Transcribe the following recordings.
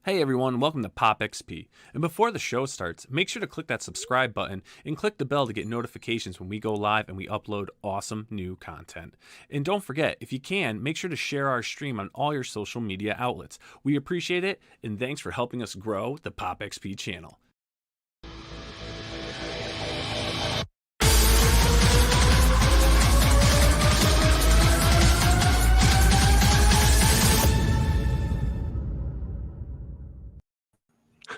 Hey everyone, welcome to Pop XP. And before the show starts, make sure to click that subscribe button and click the bell to get notifications when we go live and we upload awesome new content. And don't forget, if you can, make sure to share our stream on all your social media outlets. We appreciate it, and thanks for helping us grow the Pop XP channel.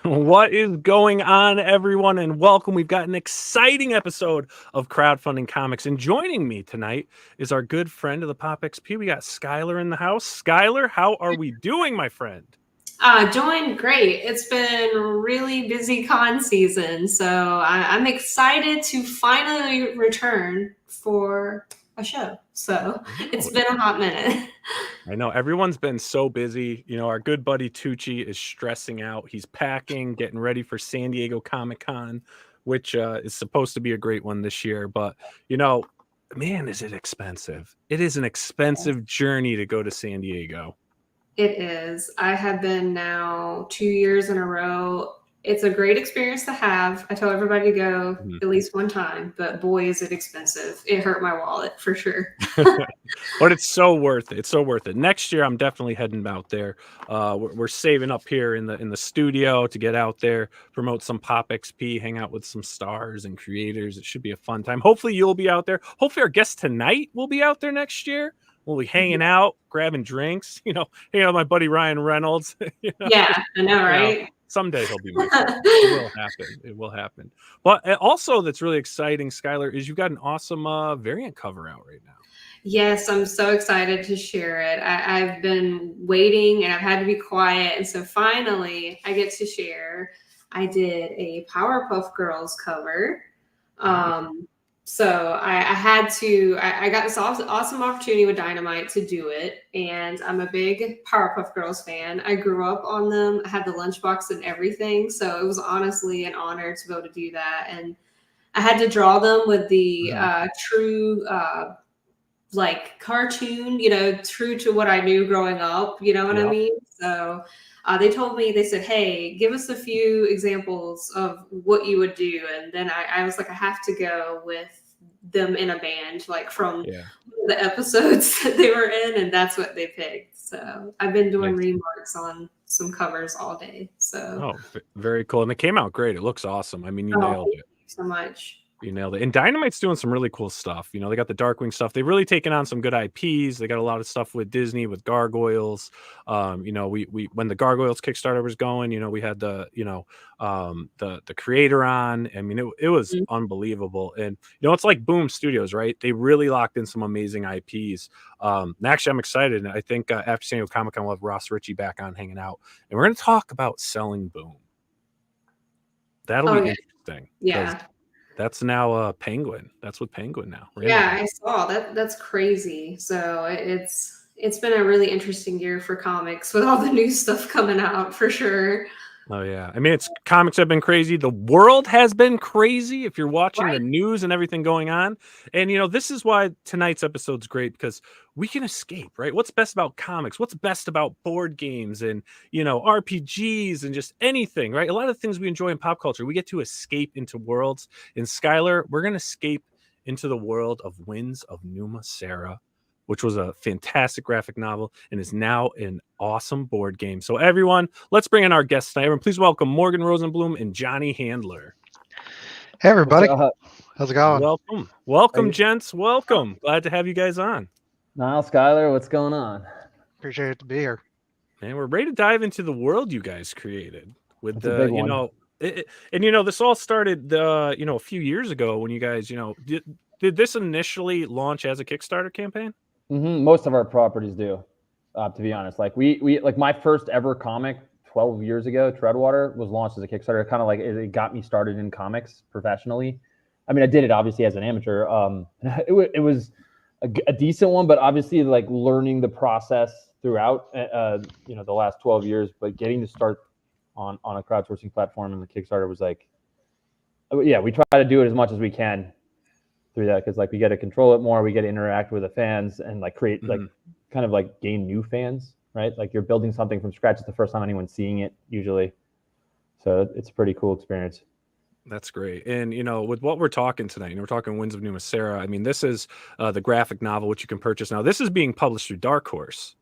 What is going on, everyone, and welcome. We've got an exciting episode of Crowdfunding Comics, and joining me tonight is our good friend of the Pop XP. We got Skylar in the house. Skylar, how are we doing, my friend? Doing great. It's been really busy con season, so I'm excited to finally return for a show. So it's been a hot minute. I know everyone's been so busy. You know, our good buddy Tucci is stressing out. He's packing, getting ready for San Diego Comic-Con, which is supposed to be a great one this year. But, you know, man, is it expensive. It is an expensive journey to go to San Diego. It is. I have been now 2 years in a row. It's a great experience to have. I tell everybody to go at least one time, but boy, is it expensive. It hurt my wallet for sure. But it's so worth it. It's so worth it. Next year, I'm definitely heading out there. We're saving up here in the studio to get out there, promote some Pop XP, hang out with some stars and creators. It should be a fun time. Hopefully, you'll be out there. Hopefully, our guest tonight will be out there next year. We'll be hanging out, grabbing drinks. You know, hanging out with my buddy Ryan Reynolds. You know? Yeah, I know, right? You know, someday he'll be my friend. It will happen. It will happen. But also, that's really exciting, Skylar, is you've got an awesome variant cover out right now. Yes, I'm so excited to share it. I've been waiting and I've had to be quiet. And so finally I get to share. I did a Powerpuff Girls cover. So I got this awesome opportunity with Dynamite to do it. And I'm a big Powerpuff Girls fan. I grew up on them. I had the lunchbox and everything. So it was honestly an honor to be able to do that. And I had to draw them with the true like cartoon, you know, true to what I knew growing up, you know what I mean? So they told me, they said, hey, give us a few examples of what you would do. And then I was like, I have to go with them in a band, like from the episodes that they were in, and that's what they picked. So I've been doing remarks on some covers all day. So very cool. And it came out great. It looks awesome. I mean, you nailed it. Thank you so much. You nailed it. And Dynamite's doing some really cool stuff. You know, they got the Darkwing stuff. They've really taken on some good IPs. They got a lot of stuff with Disney, with Gargoyles. You know, we when the Gargoyles Kickstarter was going, you know, we had the creator on. I mean, it was unbelievable. And you know, it's like Boom Studios, right? They really locked in some amazing IPs. And actually, I'm excited. And I think after San Diego Comic-Con, we'll have Ross Ritchie back on hanging out, and we're going to talk about selling Boom. That'll be interesting. Yeah. That's now Penguin. That's with Penguin now. Really. Yeah, I saw that. That's crazy. So it's been a really interesting year for comics with all the new stuff coming out for sure. Oh yeah, I mean, comics have been crazy. The world has been crazy. If you're watching the news and everything going on, and you know, this is why tonight's episode's great, because we can escape, right? What's best about comics? What's best about board games and, you know, RPGs and just anything, right? A lot of things we enjoy in pop culture, we get to escape into worlds. In Skylar, we're going to escape into the world of Winds of Numa Sera, which was a fantastic graphic novel and is now an awesome board game. So everyone, let's bring in our guests tonight. Everyone, please welcome Morgan Rosenblum and Jonny Handler. Hey, everybody. How's it going? Welcome, gents. Welcome. Glad to have you guys on. Nile Scala, what's going on? Appreciate it to be here. Man, we're ready to dive into the world you guys created with the, you know, and you know, this all started, you know, a few years ago when you guys, you know, did this initially launch as a Kickstarter campaign? Most of our properties do, to be honest. Like we like my first ever comic 12 years ago, Treadwater, was launched as a Kickstarter. Kind of like it got me started in comics professionally. I mean, I did it obviously as an amateur. It was a decent one, but obviously like learning the process throughout, you know, the last 12 years. But getting to start on a crowdsourcing platform and the Kickstarter was like, yeah, we try to do it as much as we can through that, because like we get to control it more, we get to interact with the fans and like create like kind of like gain new fans right? Like you're building something from scratch. It's the first time anyone's seeing it usually. So it's a pretty cool experience. That's great. And, with what we're talking tonight, we're talking Winds of Numa Sera. I mean, this is the graphic novel, which you can purchase now. This is being published through Dark Horse.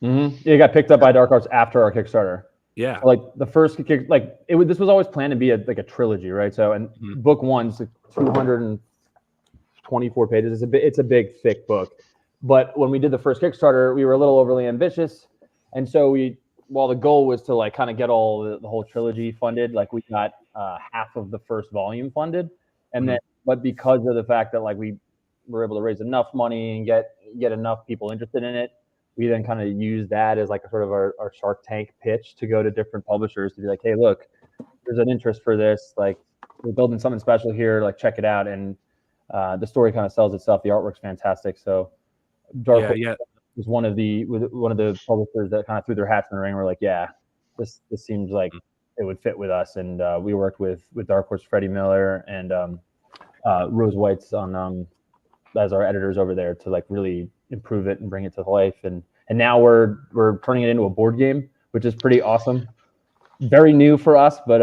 Mm-hmm. It got picked up by Dark Horse after our Kickstarter. Yeah. So, like the first this was always planned to be a trilogy, right? So, and book one's 224 pages. It's a big, thick book. But when we did the first Kickstarter, we were a little overly ambitious, and so while the goal was to like kind of get all the whole trilogy funded, like we got half of the first volume funded, and then but because of the fact that like we were able to raise enough money and get enough people interested in it, we then kind of used that as like a sort of our Shark Tank pitch to go to different publishers to be like, hey, look, there's an interest for this. Like we're building something special here. Like check it out. And the story kind of sells itself. The artwork's fantastic. So Dark Horse was one of the publishers that kind of threw their hats in the ring. We're like, yeah, this seems like it would fit with us. And we worked with Dark Horse, Freddie Miller, and Rose White's on as our editors over there to like really improve it and bring it to life. And now we're turning it into a board game, which is pretty awesome. Very new for us, but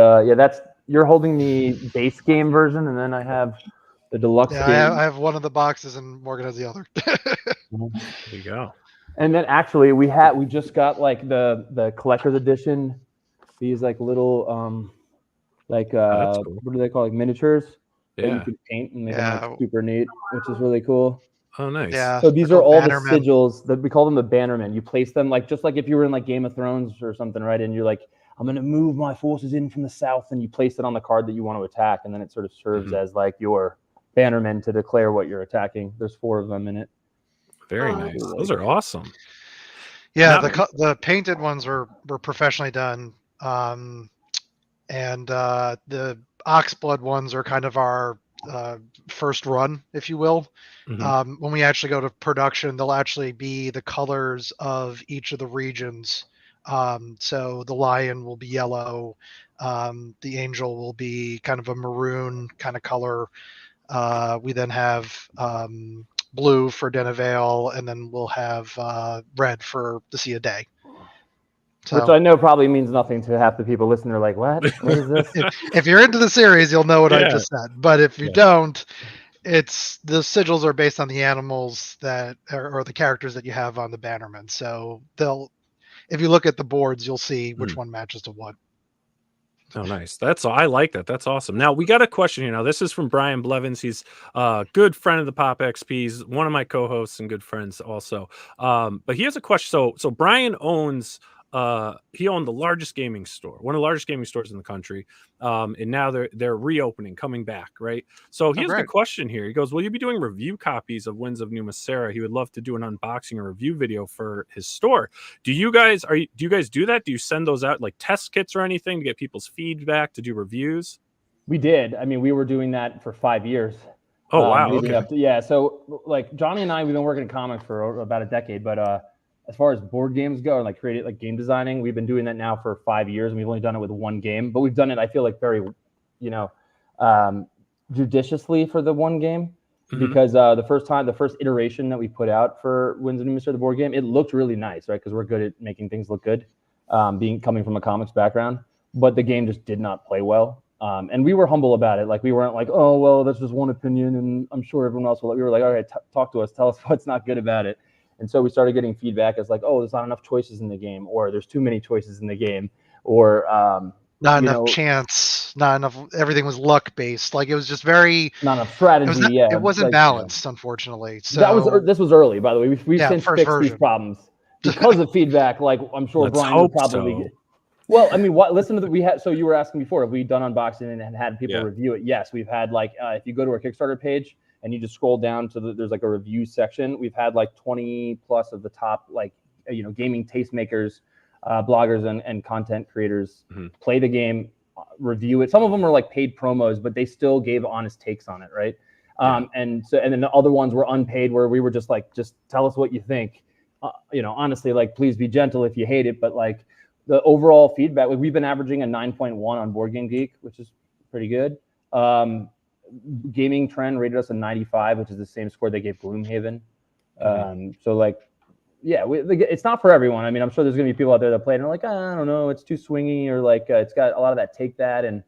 you're holding the base game version, and then I have the deluxe game. I have one of the boxes, and Morgan has the other. There you go. And then actually we just got like the collector's edition, these like little cool. What do they call, like miniatures that you can paint and make them like super neat, which is really cool. Oh, nice. Yeah. So these are all the Bannermen. sigils that we call them, the bannermen. You place them like just like if you were in like Game of Thrones or something, right? And you're like, I'm going to move my forces in from the south, and you place it on the card that you want to attack, and then it sort of serves as like your bannermen to declare what you're attacking. There's 4 of them in it. Very nice. Those are awesome. Yeah, the painted ones were professionally done, and the Oxblood ones are kind of our first run, if you will. When we actually go to production, they'll actually be the colors of each of the regions. So the lion will be yellow, the angel will be kind of a maroon kind of color. We then have blue for Denevale, and then we'll have red for the Sea of Day. So, which I know probably means nothing to half the people listening. They're like, what is this? if you're into the series, you'll know what I just said. But if you don't, it's the sigils are based on the animals that or the characters that you have on the bannerman. So if you look at the boards, you'll see which one matches to what. Oh, nice. I like that. That's awesome. Now we got a question here. Now this is from Brian Blevins. He's a good friend of the Pop XPs, one of my co-hosts and good friends also. But he has a question. So Brian owns he owned the largest gaming store, one of the largest gaming stores in the country. And now they're reopening, coming back, right? So he has a question here. He goes, will you be doing review copies of Winds of Numa Sera? He would love to do an unboxing or review video for his store. Do you guys do that? Do you send those out like test kits or anything to get people's feedback to do reviews? We did. I mean, we were doing that for 5 years. Oh, wow. Okay. So like Jonny and I, we've been working in comics for about a decade, but as far as board games go and like creating like game designing, we've been doing that now for 5 years, and we've only done it with one game, but we've done it, I feel like, very, judiciously for the one game, because the first iteration that we put out for Winds of Numa Sera, the board game, it looked really nice, right? Because we're good at making things look good, coming from a comics background, but the game just did not play well. And we were humble about it. Like we weren't like, oh, well, that's just one opinion, and I'm sure everyone else will. We were like, all right, talk to us, tell us what's not good about it. And so we started getting feedback as like, oh, there's not enough choices in the game, or there's too many choices in the game, or not enough chance, not enough. Everything was luck based. Like it was just very not enough strategy. It wasn't like, balanced, unfortunately. So this was early, by the way. We've since fixed these problems because of feedback. Like I'm sure Brian would probably. So. Well, I mean, listen to we had. So you were asking before, have we done unboxing and had people review it? Yes, we've had like if you go to our Kickstarter page and you just scroll down to there's like a review section. We've had like 20 plus of the top gaming tastemakers, bloggers and content creators play the game, review it. Some of them are like paid promos, but they still gave honest takes on it, right? And then the other ones were unpaid, where we were just like, just tell us what you think. Honestly, like please be gentle if you hate it, but like the overall feedback, we've been averaging a 9.1 on Board Game Geek, which is pretty good. Gaming Trend rated us a 95, which is the same score they gave Gloomhaven. So like it's not for everyone. I mean, I'm sure there's gonna be people out there that play and are like, I don't know, it's too swingy, or like it's got a lot of that take that, and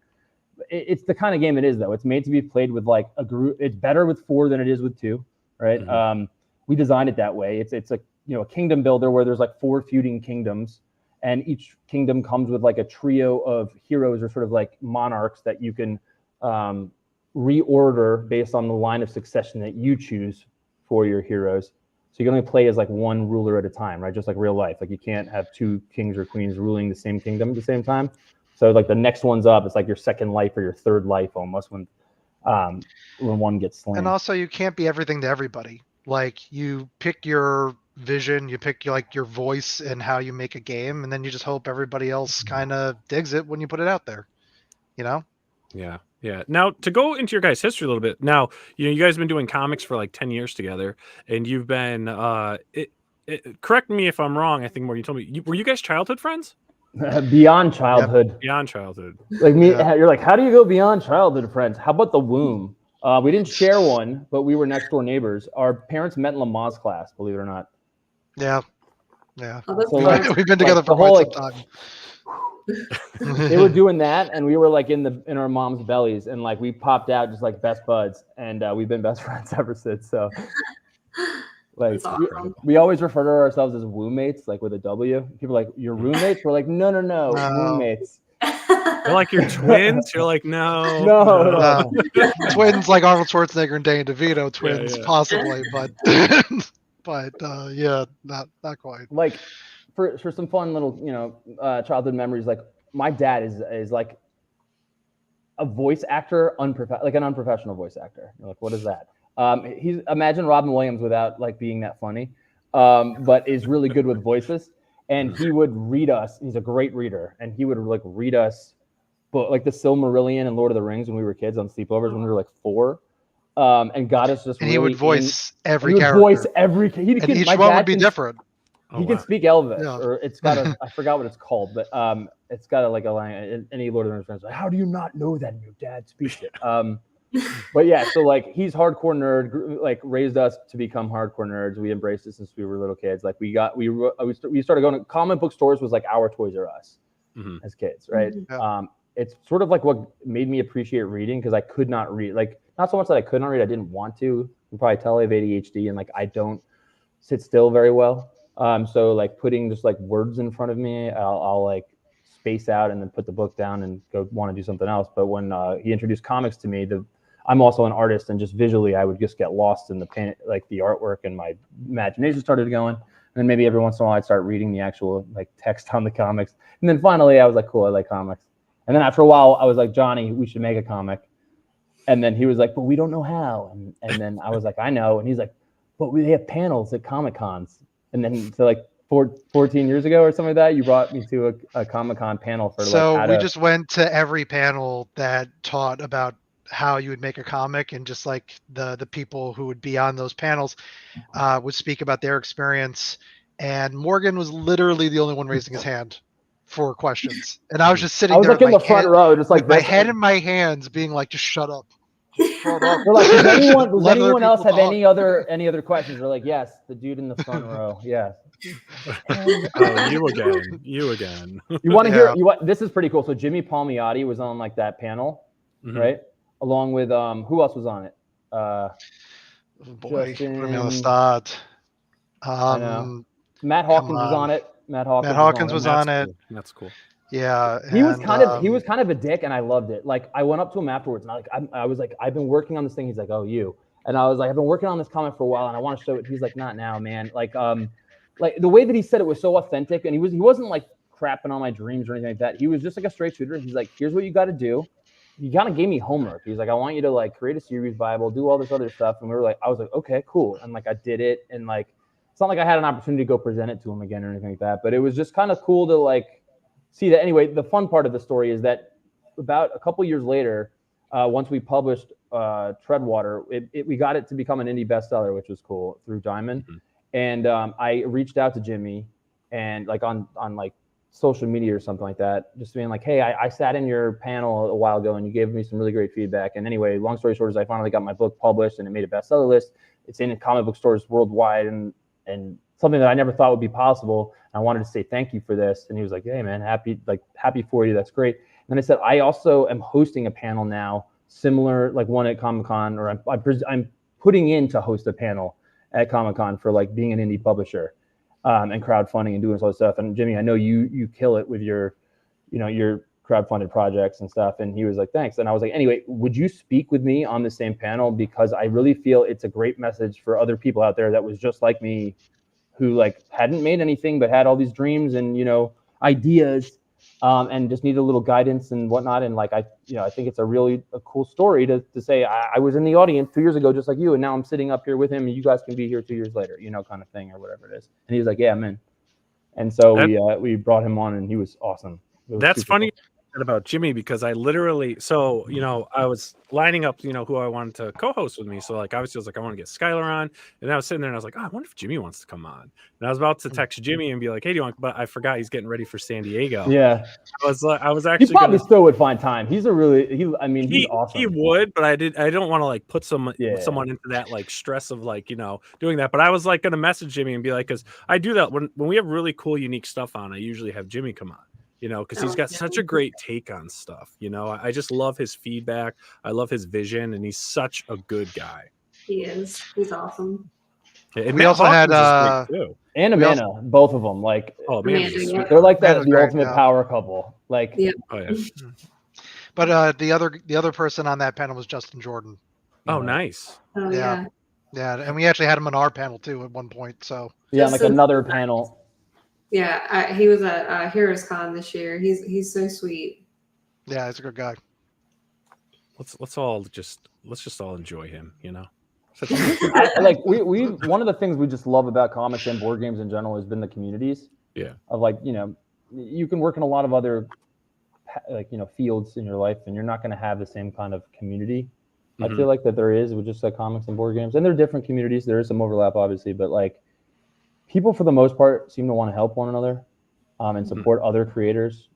it's the kind of game it is though. It's made to be played with like a group. It's better with 4 than it is with 2, right? Mm-hmm. We designed it that way. It's a a kingdom builder where there's like 4 feuding kingdoms, and each kingdom comes with like a trio of heroes or sort of like monarchs that you can reorder based on the line of succession that you choose for your heroes. So you can only play as like one ruler at a time, right? Just like real life. Like you can't have 2 kings or queens ruling the same kingdom at the same time. So like the next one's up, it's like your second life or your third life almost when one gets slain. And also you can't be everything to everybody. Like you pick your vision, you pick your voice and how you make a game, and then you just hope everybody else kind of digs it when you put it out there. Yeah. Now to go into your guys' history a little bit. Now, you guys have been doing comics for like 10 years together, and you've been correct me if I'm wrong. I think more you told me. Were you guys childhood friends? Beyond childhood. Yep. Beyond childhood. Like me, you're like, how do you go beyond childhood friends? How about the womb? We didn't share one, but we were next door neighbors. Our parents met in Lamaze class, believe it or not. Yeah. Oh, So like, we've been together for quite some time. They were doing that, and we were like in our mom's bellies, and like we popped out just like best buds, and we've been best friends ever since. So like awesome. we always refer to ourselves as roommates, like with a W. People are like, your roommates? We're like, no, roommates. They're like your twins. You're like, no. Twins like Arnold Schwarzenegger and Danny DeVito. Twins possibly, but yeah, not quite. Like for some fun little childhood memories, like my dad is like a voice actor, like an unprofessional voice actor. You're like, what is that? He's imagine Robin Williams without like being that funny, but is really good with voices. And he would read us. He's a great reader, and he would like read us, but like the Silmarillion and Lord of the Rings when we were kids on sleepovers when we were like 4, and got us just. And really he would voice every character. Voice every. And each one would be different. He can speak Elvish, or it's got a. I forgot what it's called, but it's got like a line. Any Lord of the Rings fans, like, how do you not know that? And your dad speaks it. But yeah, so like he's hardcore nerd, like raised us to become hardcore nerds. We embraced it since we were little kids. Like we started going to comic book stores was like our Toys R Us as kids, right? Yeah. It's sort of like what made me appreciate reading, because I could not read. Like not so much that I could not read, I didn't want to. You can probably tell I have ADHD, and like I don't sit still very well. So like putting just like words in front of me, I'll like space out and then put the book down and go want to do something else. But when he introduced comics to me, I'm also an artist, and just visually, I would just get lost in the paint, like the artwork, and my imagination started going. And then maybe every once in a while, I'd start reading the actual like text on the comics. And then finally, I was like, cool, I like comics. And then after a while, I was like, Johnny, we should make a comic. And then he was like, but we don't know how. And then I was like, I know. And he's like, but they have panels at Comic Cons. And then so like 14 years ago or something like that, you brought me to a Comic-Con panel for like. So we just went to every panel that taught about how you would make a comic, and just like the people who would be on those panels would speak about their experience. And Morgan was literally the only one raising his hand for questions, and I was just sitting there like in the front row, just like my head in my hands, being like, just shut up. Shut up. They're like, does anyone else have any other questions? They're like, yes, the dude in the front row, yes. You again. You want to hear? This is pretty cool. So Jimmy Palmiotti was on like that panel, right? Along with who else was on it? Boy, put me on the spot. Matt Hawkins was on it. Matt Hawkins was on it. That's cool. Yeah, he was kind of a dick, and I loved it. Like I went up to him afterwards, and I was like, I've been working on this thing. He's like, oh, you. And I was like, I've been working on this comic for a while, and I want to show it. He's like, not now, man. Like the way that he said it was so authentic, and he wasn't like crapping on my dreams or anything like that. He was just like a straight shooter. He's like, here's what you got to do. He kind of gave me homework. He's like, I want you to like create a series Bible, do all this other stuff. And I was like, okay, cool. And like I did it, and like it's not like I had an opportunity to go present it to him again or anything like that. But it was just kind of cool to like see that. Anyway, the fun part of the story is that about a couple years later, once we published Treadwater, we got it to become an indie bestseller, which was cool, through Diamond. And I reached out to Jimmy, and like on like social media or something like that, just being like, hey, I sat in your panel a while ago and you gave me some really great feedback. And anyway, long story short is I finally got my book published, and it made a bestseller list. It's in comic book stores worldwide, and something that I never thought would be possible. I wanted to say thank you for this. And he was like, hey man, happy for you. That's great. And then I said, I also am hosting a panel now, similar, like one at Comic-Con, or I'm putting in to host a panel at Comic-Con for like being an indie publisher and crowdfunding and doing this all this stuff. And Jimmy, I know you kill it with your crowdfunded projects and stuff. And he was like, thanks. And I was like, anyway, would you speak with me on the same panel? Because I really feel it's a great message for other people out there that was just like me, who like hadn't made anything but had all these dreams and ideas, and just needed a little guidance and whatnot. And like I think it's a cool story to say I was in the audience 2 years ago just like you, and now I'm sitting up here with him, and you guys can be here 2 years later, kind of thing, or whatever it is. And he was like, yeah, I'm in. And so we brought him on, and he was awesome. That's funny. Cool about Jimmy, because I literally, I was lining up, who I wanted to co-host with me. So like, obviously I was like, I want to get Skylar on, and I was sitting there and I was like, I wonder if Jimmy wants to come on. And I was about to text Jimmy and be like, hey, do you want, but I forgot he's getting ready for San Diego. Yeah. I was actually, he probably still would find time. He's he's awesome. He would, but I don't want to like put someone into that like stress of like, doing that. But I was like going to message Jimmy and be like, cause I do that when we have really cool, unique stuff on, I usually have Jimmy come on. Because he's got such a great take on stuff. I just love his feedback. I love his vision, and he's such a good guy. He is. He's awesome. And we also had and Amanda, both of them. Like, Amanda, they're like the ultimate power couple. Like, oh yeah. But the other person on that panel was Justin Jordan. Oh, nice. Oh yeah, and we actually had him on our panel too at one point. So like another panel. Yeah, he was at Heroes Con this year. He's so sweet. Yeah, he's a good guy. Let's all just all enjoy him. We one of the things we just love about comics and board games in general has been the communities. Yeah. Of like you can work in a lot of other fields in your life, and you're not going to have the same kind of community. I feel like that there is with just like comics and board games, and they're different communities. There is some overlap, obviously, but like, people for the most part seem to want to help one another and support other creators.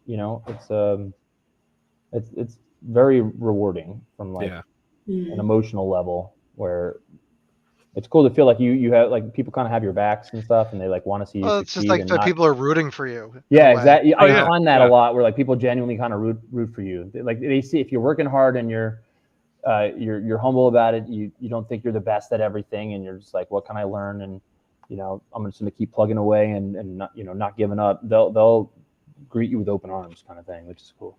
It's very rewarding from like an emotional level, where it's cool to feel like you have like people kind of have your backs and stuff, and they like want to see you succeed. It's just like that people are rooting for you. Yeah, exactly. I find that a lot, where like people genuinely kind of root for you. Like they see if you're working hard and you're humble about it, you don't think you're the best at everything, and you're just like, what can I learn? And I'm just going to keep plugging away and not giving up. They'll greet you with open arms, kind of thing, which is cool.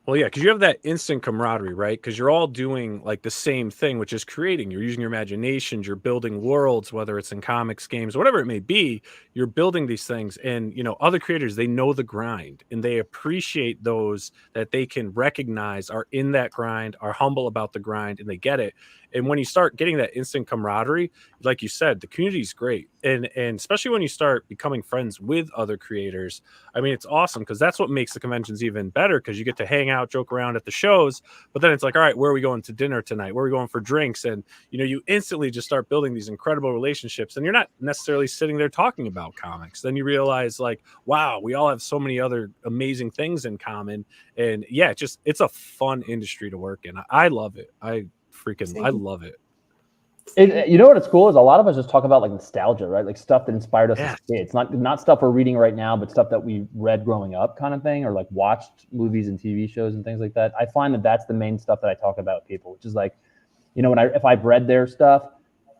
Well, yeah, because you have that instant camaraderie, right? Because you're all doing like the same thing, which is creating. You're using your imaginations. You're building worlds, whether it's in comics, games, whatever it may be. You're building these things, and other creators, they know the grind, and they appreciate those that they can recognize are in that grind, are humble about the grind, and they get it. And when you start getting that instant camaraderie, like you said, the community is great. And especially when you start becoming friends with other creators, I mean, it's awesome, because that's what makes the conventions even better, because you get to hang out, joke around at the shows. But then it's like, all right, where are we going to dinner tonight? Where are we going for drinks? And, you instantly just start building these incredible relationships, and you're not necessarily sitting there talking about comics. Then you realize like, wow, we all have so many other amazing things in common. And yeah, it's a fun industry to work in. I love it. I love it. You know what it's cool is a lot of us just talk about like nostalgia, right? Like stuff that inspired us as kids. Not stuff we're reading right now, but stuff that we read growing up, kind of thing, or like watched movies and TV shows and things like that. I find that that's the main stuff that I talk about with people, which is like, if I've read their stuff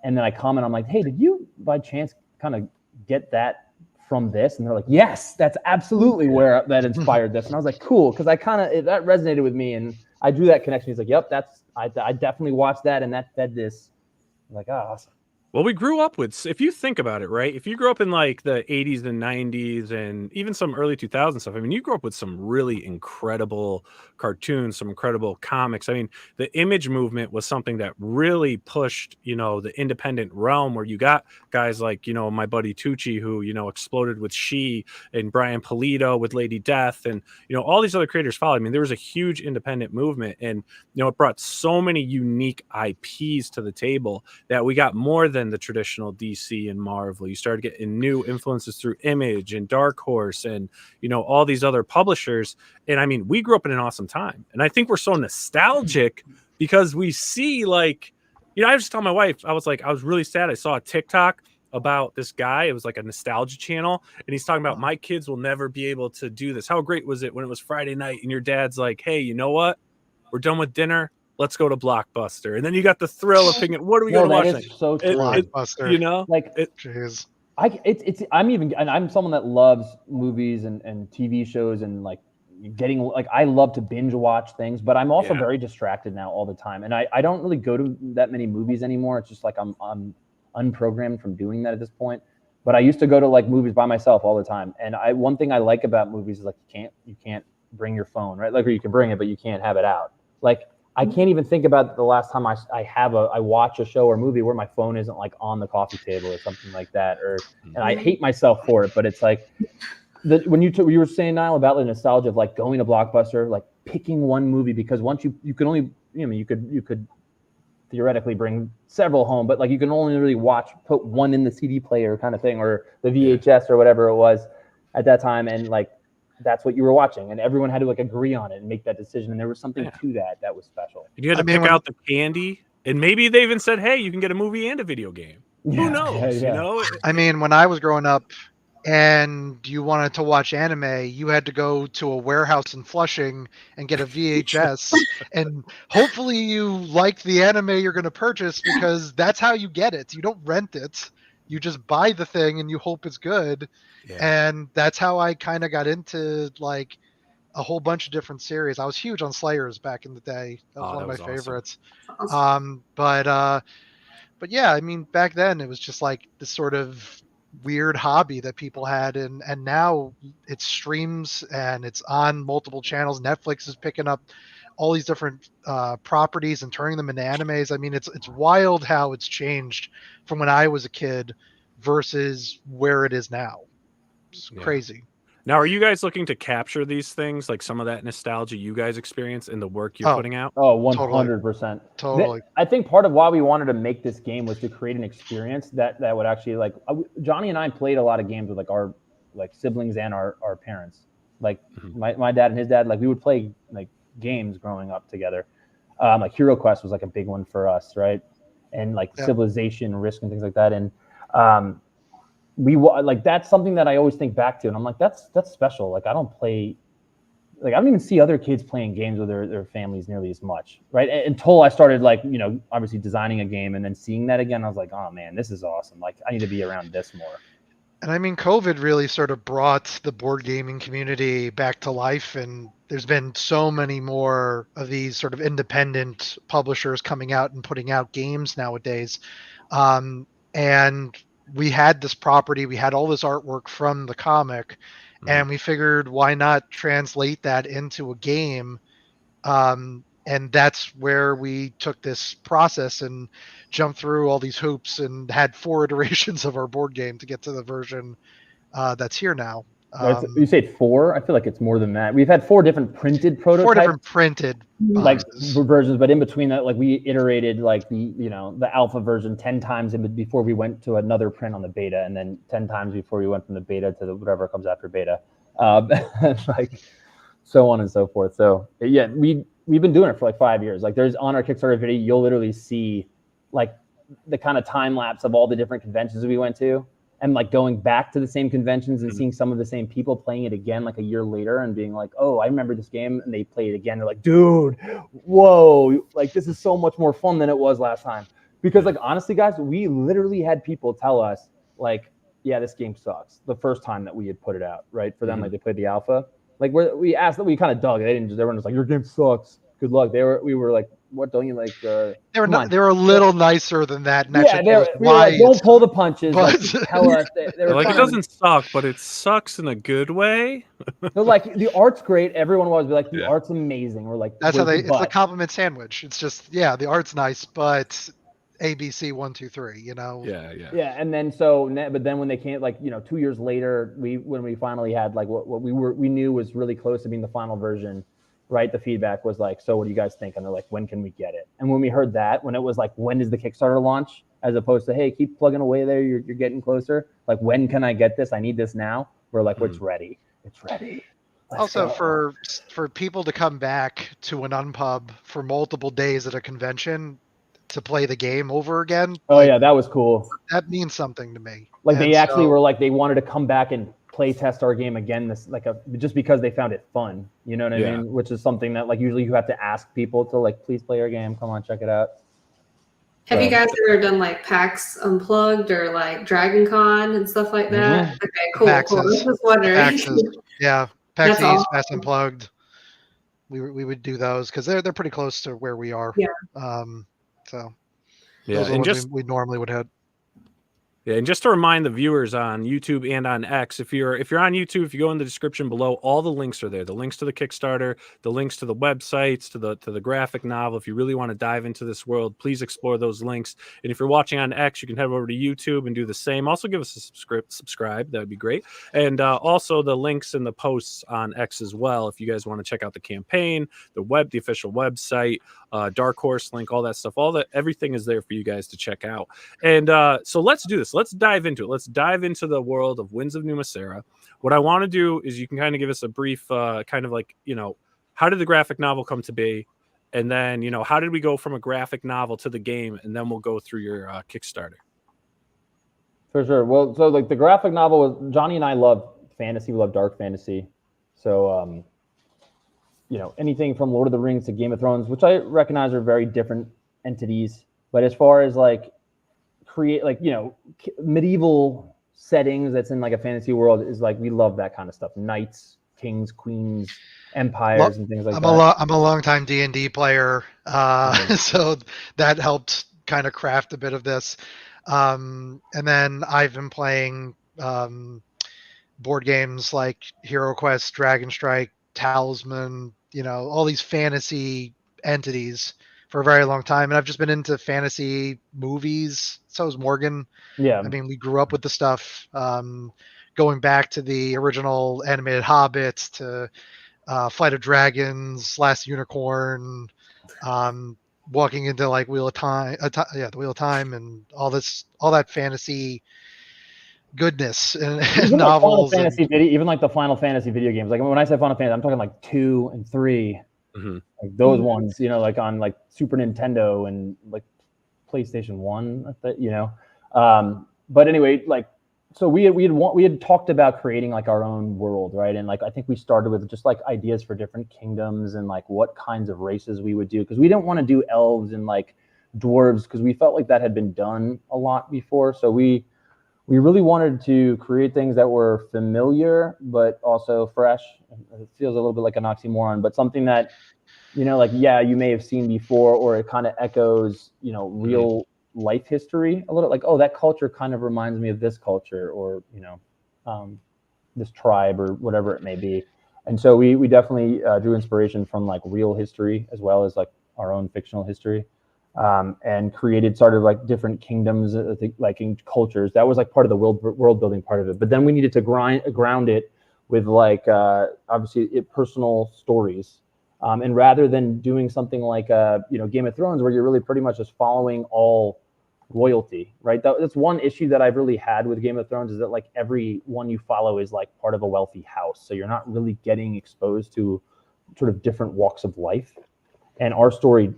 and then I comment, I'm like, hey, did you by chance kind of get that from this? And they're like, yes, that's absolutely where that inspired this. And I was like, cool, because that resonated with me, and I drew that connection. He's like, yep, I definitely watched that, and that fed this. I'm like, oh, awesome. Well, we grew up with, if you think about it, right? If you grew up in like the 80s and 90s and even some early 2000s stuff, I mean, you grew up with some really incredible cartoons, some incredible comics. I mean, the Image movement was something that really pushed, the independent realm, where you got guys like, my buddy Tucci, who, exploded with She, and Brian Pulido with Lady Death, and, all these other creators followed. I mean, there was a huge independent movement, and, it brought so many unique IPs to the table that we got more than the traditional DC and Marvel. You started getting new influences through Image and Dark Horse and all these other publishers. And I mean, we grew up in an awesome time, and I think we're so nostalgic because we see like, I was just telling my wife, I was like, I was really sad. I saw a TikTok about this guy. It was like a nostalgia channel, and he's talking about my kids will never be able to do this. How great was it when it was Friday night and your dad's like, "Hey, you know what? We're done with dinner. Let's go to Blockbuster." And then you got the thrill of thinking, "What are we going to watch?" That is so true. Blockbuster. You know, like Jeez. I'm someone that loves movies and TV shows and like getting like I love to binge watch things, but I'm also very distracted now all the time, and I don't really go to that many movies anymore. It's just like I'm unprogrammed from doing that at this point. But I used to go to like movies by myself all the time, and one thing I like about movies is like you can't bring your phone, right? Like, or you can bring it, but you can't have it out. Like, I can't even think about the last time I watch a show or movie where my phone isn't like on the coffee table or something like that. And I hate myself for it, but it's like when you were saying, Nile, about the nostalgia of like going to Blockbuster, like picking one movie, because once you can only, you could theoretically bring several home, but like you can only really put one in the CD player kind of thing, or the VHS or whatever it was at that time. And like, that's what you were watching, and everyone had to like agree on it and make that decision. And there was something to that was special. You had to pick out the candy, and maybe they even said, "Hey, you can get a movie and a video game." Who knows? You know. I mean, when I was growing up, and you wanted to watch anime, you had to go to a warehouse in Flushing and get a VHS, and hopefully you liked the anime you're going to purchase, because that's how you get it. You don't rent it. You just buy the thing and you hope it's good. And that's how I kind of got into like a whole bunch of different series. I was huge on Slayers back in the day. That was one of my favorites. But yeah, I mean, back then it was just like this sort of weird hobby that people had, and now it streams and it's on multiple channels. Netflix is picking up all these different properties and turning them into animes. I mean, it's wild how it's changed from when I was a kid versus where it is now. It's crazy. Now, are you guys looking to capture these things, like some of that nostalgia you guys experience in the work you're putting out? Oh, 100%. Totally. I think part of why we wanted to make this game was to create an experience that would actually, like, Johnny and I played a lot of games with like our like siblings and our parents. Like my dad and his dad, like we would play like games growing up together. Like Hero Quest was like a big one for us, right? And like Civilization, Risk, and things like that. And we like that's something that I always think back to, and I'm like, that's special. Like I don't even see other kids playing games with their families nearly as much, right? Until I started like, obviously designing a game and then seeing that again, I was like, oh man, this is awesome. Like I need to be around this more. And I mean, COVID really sort of brought the board gaming community back to life, and there's been so many more of these sort of independent publishers coming out and putting out games nowadays. And we had this property, we had all this artwork from the comic, and we figured why not translate that into a game. And that's where we took this process and jumped through all these hoops and had 4 iterations of our board game to get to the version that's here now. You say 4? I feel like it's more than that. We've had 4 different printed prototypes. 4 different printed boxes. Like versions, but in between that, like we iterated like the alpha version 10 times before we went to another print on the beta, and then 10 times before we went from the beta to whatever comes after beta, like so on and so forth. So yeah, we've been doing it for like 5 years. Like there's on our Kickstarter video, you'll literally see like the kind of time lapse of all the different conventions we went to, and like going back to the same conventions and seeing some of the same people playing it again like a year later and being like, oh, I remember this game, and they play it again. They're like, dude, whoa, like this is so much more fun than it was last time. Because like honestly, guys, we literally had people tell us like, yeah, this game sucks the first time that we had put it out, right? For them, like they played the alpha. Like we asked that, we kind of dug. Everyone was like, your game sucks. Good luck. We were like, what, don't you like? They were a little nicer than that. And yeah, we were like, don't pull the punches. But, like, tell us. They were like, it doesn't suck, but it sucks in a good way. They're like, the art's great. Everyone was like, the art's amazing. We're like, that's how it's the compliment sandwich. It's just, the art's nice, but ABC 1, 2, 3, Yeah, and then but then when they came, like 2 years later, when we finally had like what we knew was really close to being the final version, right? The feedback was like, so what do you guys think? And they're like, when can we get it? And when we heard that, when it was like, when is the Kickstarter launch, as opposed to, hey, keep plugging away there, you're getting closer. Like, when can I get this? I need this now. We're like, it's ready. It's ready. Also, for people to come back to an unpub for multiple days at a convention, to play the game over again. Oh yeah, that was cool. That means something to me. Like they actually were like they wanted to come back and play test our game again. Just because they found it fun. You know what I mean? Which is something that like usually you have to ask people to like please play our game. Come on, check it out. Have you guys ever done like PAX Unplugged or like Dragon Con and stuff like that? Mm-hmm. Okay, cool. I was just wondering. Yeah, PAX East, awesome. PAX Unplugged. We would do those because they're pretty close to where we are. Yeah. So Yeah, those are ones we normally would hit. Yeah, and just to remind the viewers on YouTube and on X, if you're on YouTube, if you go in the description below, all the links are there. The links to the Kickstarter, the links to the websites, to the graphic novel. If you really want to dive into this world, please explore those links. And if you're watching on X, you can head over to YouTube and do the same. Also, give us a subscribe. That would be great. And also the links and the posts on X as well. If you guys want to check out the campaign, the official website, Dark Horse link, all that stuff, everything is there for you guys to check out. And so let's do this. Let's dive into it. Let's dive into the world of Winds of Numa Sera. What I want to do is you can kind of give us a brief kind of like, how did the graphic novel come to be? And then, how did we go from a graphic novel to the game? And then we'll go through your Kickstarter. For sure. Well, so like the graphic novel was, Johnny and I love fantasy. We love dark fantasy. So, anything from Lord of the Rings to Game of Thrones, which I recognize are very different entities. But as far as like medieval settings that's in like a fantasy world is like, we love that kind of stuff. Knights, kings, queens, empires, and things like that. I'm a longtime D&D player. So that helped kind of craft a bit of this. And then I've been playing board games like Hero Quest, Dragon Strike, Talisman, all these fantasy entities for a very long time. And I've just been into fantasy movies. So is Morgan. Yeah. I mean, we grew up with the stuff, going back to the original animated Hobbits to Flight of Dragons, Last Unicorn, walking into like Wheel of Time, the Wheel of Time, and all that fantasy goodness and novels. Even like the Final Fantasy video games. Like when I say Final Fantasy, I'm talking like 2 and 3. Mm-hmm. Like those ones, like on like Super Nintendo and like PlayStation 1, but anyway, like, so we had talked about creating like our own world, right? And like, I think we started with just like ideas for different kingdoms and like what kinds of races we would do. Because we didn't want to do elves and like dwarves because we felt like that had been done a lot before. So we really wanted to create things that were familiar, but also fresh. It feels a little bit like an oxymoron, but something that, you may have seen before, or it kind of echoes, real life history a little, like, oh, that culture kind of reminds me of this culture, or, this tribe, or whatever it may be. And so we definitely drew inspiration from like real history as well as like our own fictional history. And created sort of like different kingdoms, like in cultures. That was like part of the world building part of it. But then we needed to ground it with like obviously personal stories. And rather than doing something like Game of Thrones, where you're really pretty much just following all royalty, right? That's one issue that I've really had with Game of Thrones, is that like every one you follow is like part of a wealthy house, so you're not really getting exposed to sort of different walks of life. And our story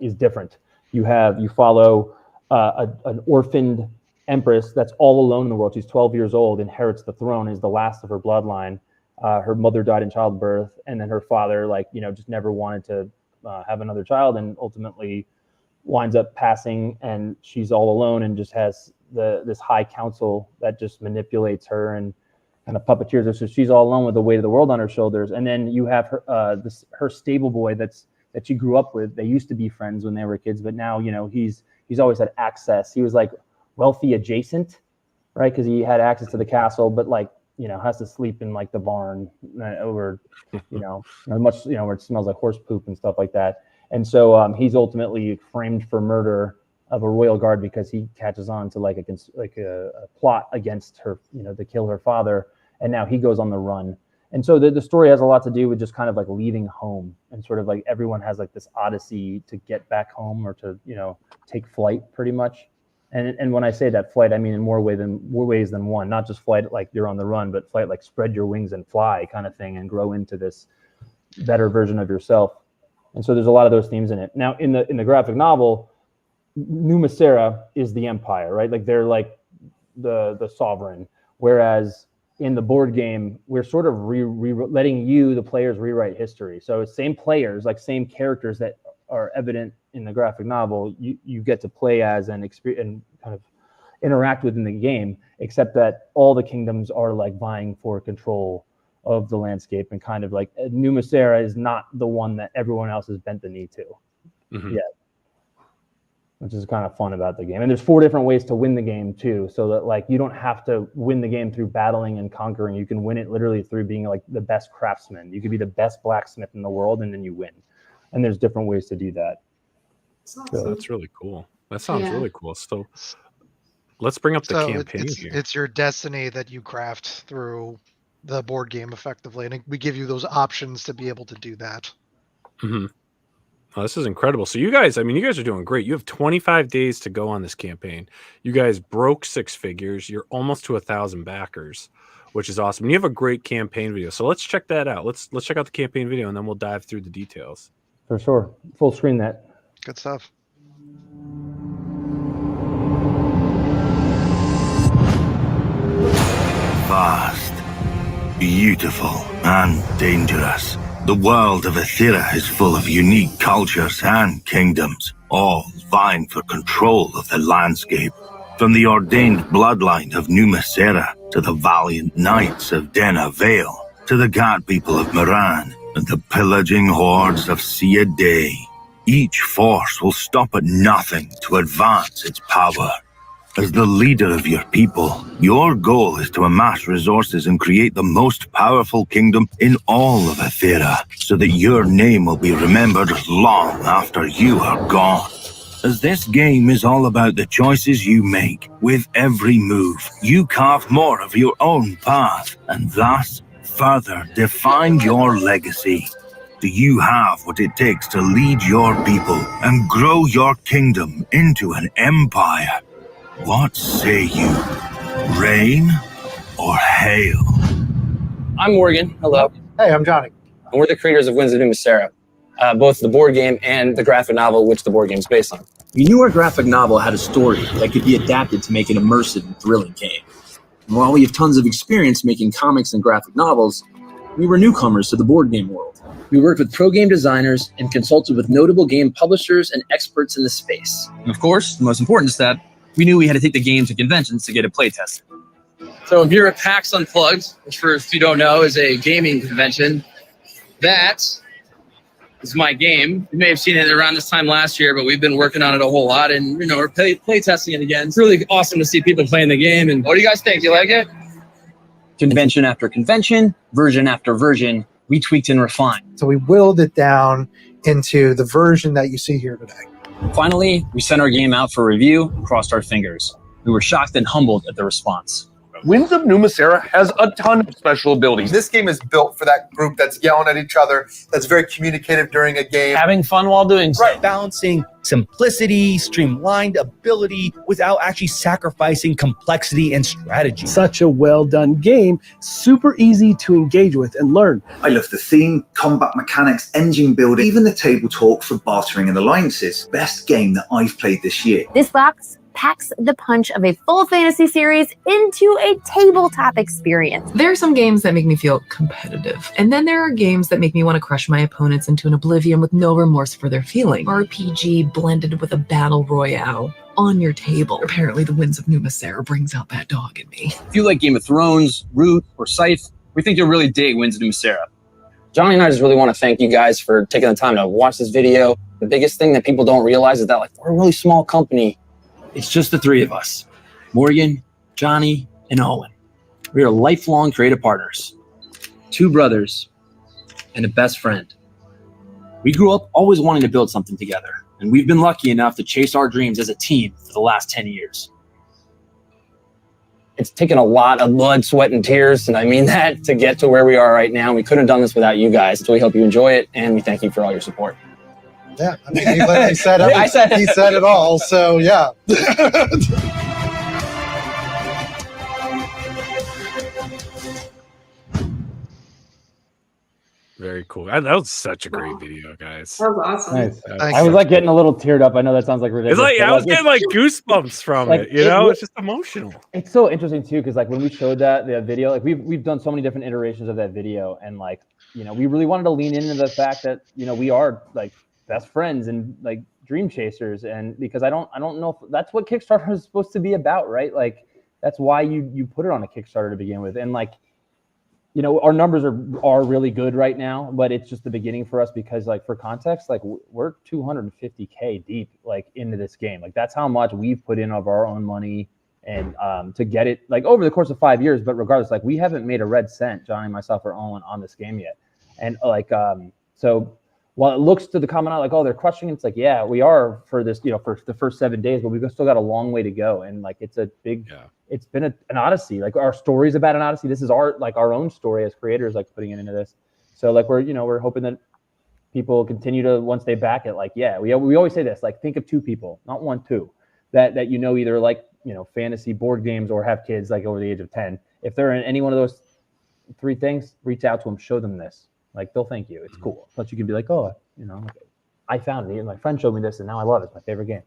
is different. You follow an orphaned empress that's all alone in the world. She's 12 years old, inherits the throne, is the last of her bloodline. Her mother died in childbirth, and then her father, just never wanted to have another child, and ultimately winds up passing, and she's all alone and just has this high council that just manipulates her and kind of puppeteers her. So she's all alone with the weight of the world on her shoulders. And then you have her stable boy that she grew up with. They used to be friends when they were kids, but now, he's always had access. He was like wealthy adjacent, right? Because he had access to the castle, but has to sleep in like the barn over, much, where it smells like horse poop and stuff like that. And so he's ultimately framed for murder of a royal guard because he catches on to like a plot against her, to kill her father. And now he goes on the run. And so the story has a lot to do with just kind of like leaving home, and sort of like everyone has like this odyssey to get back home, or to, take flight pretty much. And when I say that flight, I mean in more ways than one, not just flight like you're on the run, but flight like spread your wings and fly kind of thing, and grow into this better version of yourself. And so there's a lot of those themes in it. Now in the graphic novel, Numa Sera is the empire, right? Like they're like the sovereign. Whereas in the board game, we're sort of letting you, the players, rewrite history. So it's same players, like same characters that are evident in the graphic novel. You get to play as and experience and kind of interact with in the game, except that all the kingdoms are like vying for control of the landscape, and kind of like Numa Sera is not the one that everyone else has bent the knee to yet, which is kind of fun about the game. And there's 4 different ways to win the game too, so that like you don't have to win the game through battling and conquering. You can win it literally through being like the best craftsman. You could be the best blacksmith in the world, and then you win. And there's different ways to do that. Awesome. So that's really cool. That sounds really cool. So let's bring up the campaign here. It's your destiny that you craft through the board game effectively, and we give you those options to be able to do that. Oh, this is incredible. So you guys, I mean, you guys are doing great. You have 25 days to go on this campaign. You guys broke 6 figures. You're almost to 1,000 backers, which is awesome. And you have a great campaign video. So let's check that out. Let's check out the campaign video, and then we'll dive through the details. For sure. Full screen that. Good stuff. Vast, beautiful, and dangerous. The world of Ethera is full of unique cultures and kingdoms, all vying for control of the landscape. From the ordained bloodline of Numa Sera to the valiant knights of Dena Vale, to the god people of Moran and the pillaging hordes of Sia Day. Each force will stop at nothing to advance its power. As the leader of your people, your goal is to amass resources and create the most powerful kingdom in all of Ethera, so that your name will be remembered long after you are gone. As this game is all about the choices you make, with every move, you carve more of your own path, and thus further define your legacy. Do you have what it takes to lead your people and grow your kingdom into an empire? What say you? Rain or hail? I'm Morgan. Hello. Hey, I'm Jonny. And we're the creators of Winds of Numa Sera, both the board game and the graphic novel, which the board game is based on. We knew our graphic novel had a story that could be adapted to make an immersive and thrilling game. And while we have tons of experience making comics and graphic novels, we were newcomers to the board game world. We worked with pro game designers and consulted with notable game publishers and experts in the space. And of course, the most important step, we knew we had to take the game to conventions to get it play tested. So if you're at PAX Unplugged, which for if you don't know is a gaming convention, that is my game. You may have seen it around this time last year, but we've been working on it a whole lot, and we're play testing it again. It's really awesome to see people playing the game. And what do you guys think? Do you like it? Convention after convention, version after version, we tweaked and refined. So we whittled it down into the version that you see here today. Finally, we sent our game out for review and crossed our fingers. We were shocked and humbled at the response. Winds of Numa Sera has a ton of special abilities. This game is built for that group that's yelling at each other, that's very communicative during a game. Having fun while doing so. Right. Balancing simplicity, streamlined ability without actually sacrificing complexity and strategy. Such a well-done game, super easy to engage with and learn. I love the theme, combat mechanics, engine building, even the table talk for bartering and alliances. Best game that I've played this year. This box packs the punch of a full fantasy series into a tabletop experience. There are some games that make me feel competitive, and then there are games that make me want to crush my opponents into an oblivion with no remorse for their feeling. RPG blended with a battle royale on your table. Apparently the Winds of Numa Sera brings out that dog in me. If you like Game of Thrones, Root, or Scythe, we think you'll really dig Winds of Numa Sera. Jonny and I just really want to thank you guys for taking the time to watch this video. The biggest thing that people don't realize is that we're a really small company. It's just the 3 of us, Morgan, Jonny, and Owen. We are lifelong creative partners, 2 brothers, and a best friend. We grew up always wanting to build something together, and we've been lucky enough to chase our dreams as a team for the last 10 years. It's taken a lot of blood, sweat, and tears, and I mean that, to get to where we are right now. We couldn't have done this without you guys, so we hope you enjoy it, and we thank you for all your support. Yeah, I mean, he said he said it all, so yeah. Very cool. That was such a great video, guys. That was awesome. Nice. That I was like getting a little teared up. I know that sounds like ridiculous. It's like I was getting like goosebumps from like, it. You know, it's just emotional. It's so interesting too, because like when we showed the video, like we've done so many different iterations of that video, and like we really wanted to lean into the fact that we are like best friends and like dream chasers, and because I don't know if that's what Kickstarter is supposed to be about, right? Like that's why you put it on a Kickstarter to begin with, and like. Our numbers are really good right now, but it's just the beginning for us because, like, for context, like we're 250K deep, like into this game. Like that's how much we've put in of our own money and to get it like over the course of 5 years. But regardless, like we haven't made a red cent, Johnny, myself, or Owen on this game yet. And like so while it looks to the comment out like, oh, they're crushing it, it's like, yeah, we are for this, for the first 7 days, but we've still got a long way to go. And like it's a big it's been an odyssey. Like our story's about an odyssey. This is our own story as creators, like putting it into this. So like we're hoping that people continue to, once they back it, like, yeah, we always say this, like think of 2 people, not 1, 2, that either like, fantasy board games or have kids like over the age of 10. If they're in any one of those 3 things, reach out to them, show them this. Like they'll thank you. It's cool. But you can be like, oh, I found it and my friend showed me this and now I love it. It's my favorite game.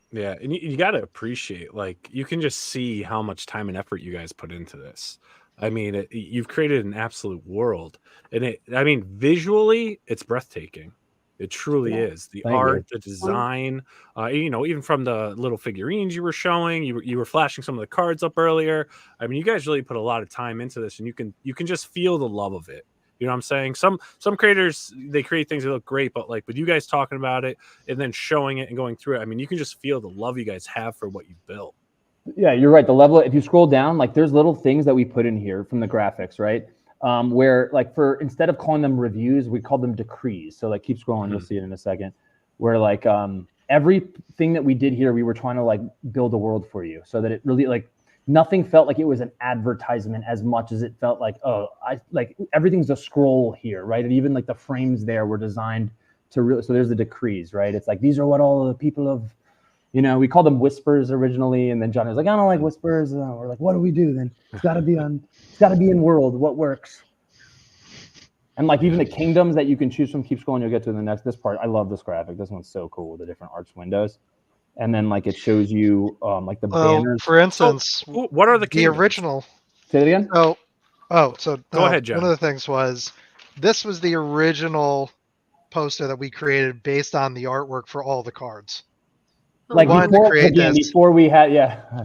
Yeah, and you got to appreciate, like, you can just see how much time and effort you guys put into this. I mean, you've created an absolute world, and visually, it's breathtaking. It truly is. The art, the design, even from the little figurines you were showing, you were flashing some of the cards up earlier. I mean, you guys really put a lot of time into this, and you can just feel the love of it. You know what I'm saying? Some creators, they create things that look great, but like with you guys talking about it and then showing it and going through it, I mean, you can just feel the love you guys have for what you've built. Yeah, you're right. The level, if you scroll down, like there's little things that we put in here from the graphics, right? Where like instead of calling them reviews, we call them decrees. So like keep scrolling, you'll see it in a second. Where like everything that we did here, we were trying to like build a world for you so that it really like nothing felt like it was an advertisement as much as it felt like, oh, everything's a scroll here, right? And even like the frames there were designed to really, so there's the decrees, right? It's like, these are what all the people of, we called them whispers originally. And then Johnny was like, I don't like whispers. We're like, what do we do then? It's gotta be in world, what works. And like even the kingdoms that you can choose from, keep scrolling, you'll get to the this part. I love this graphic. This one's so cool with the different arch windows. And then like it shows you like the banners. For instance, what are the original? Say it again. So go ahead, John. One of the things was this was the original poster that we created based on the artwork for all the cards. Like before we had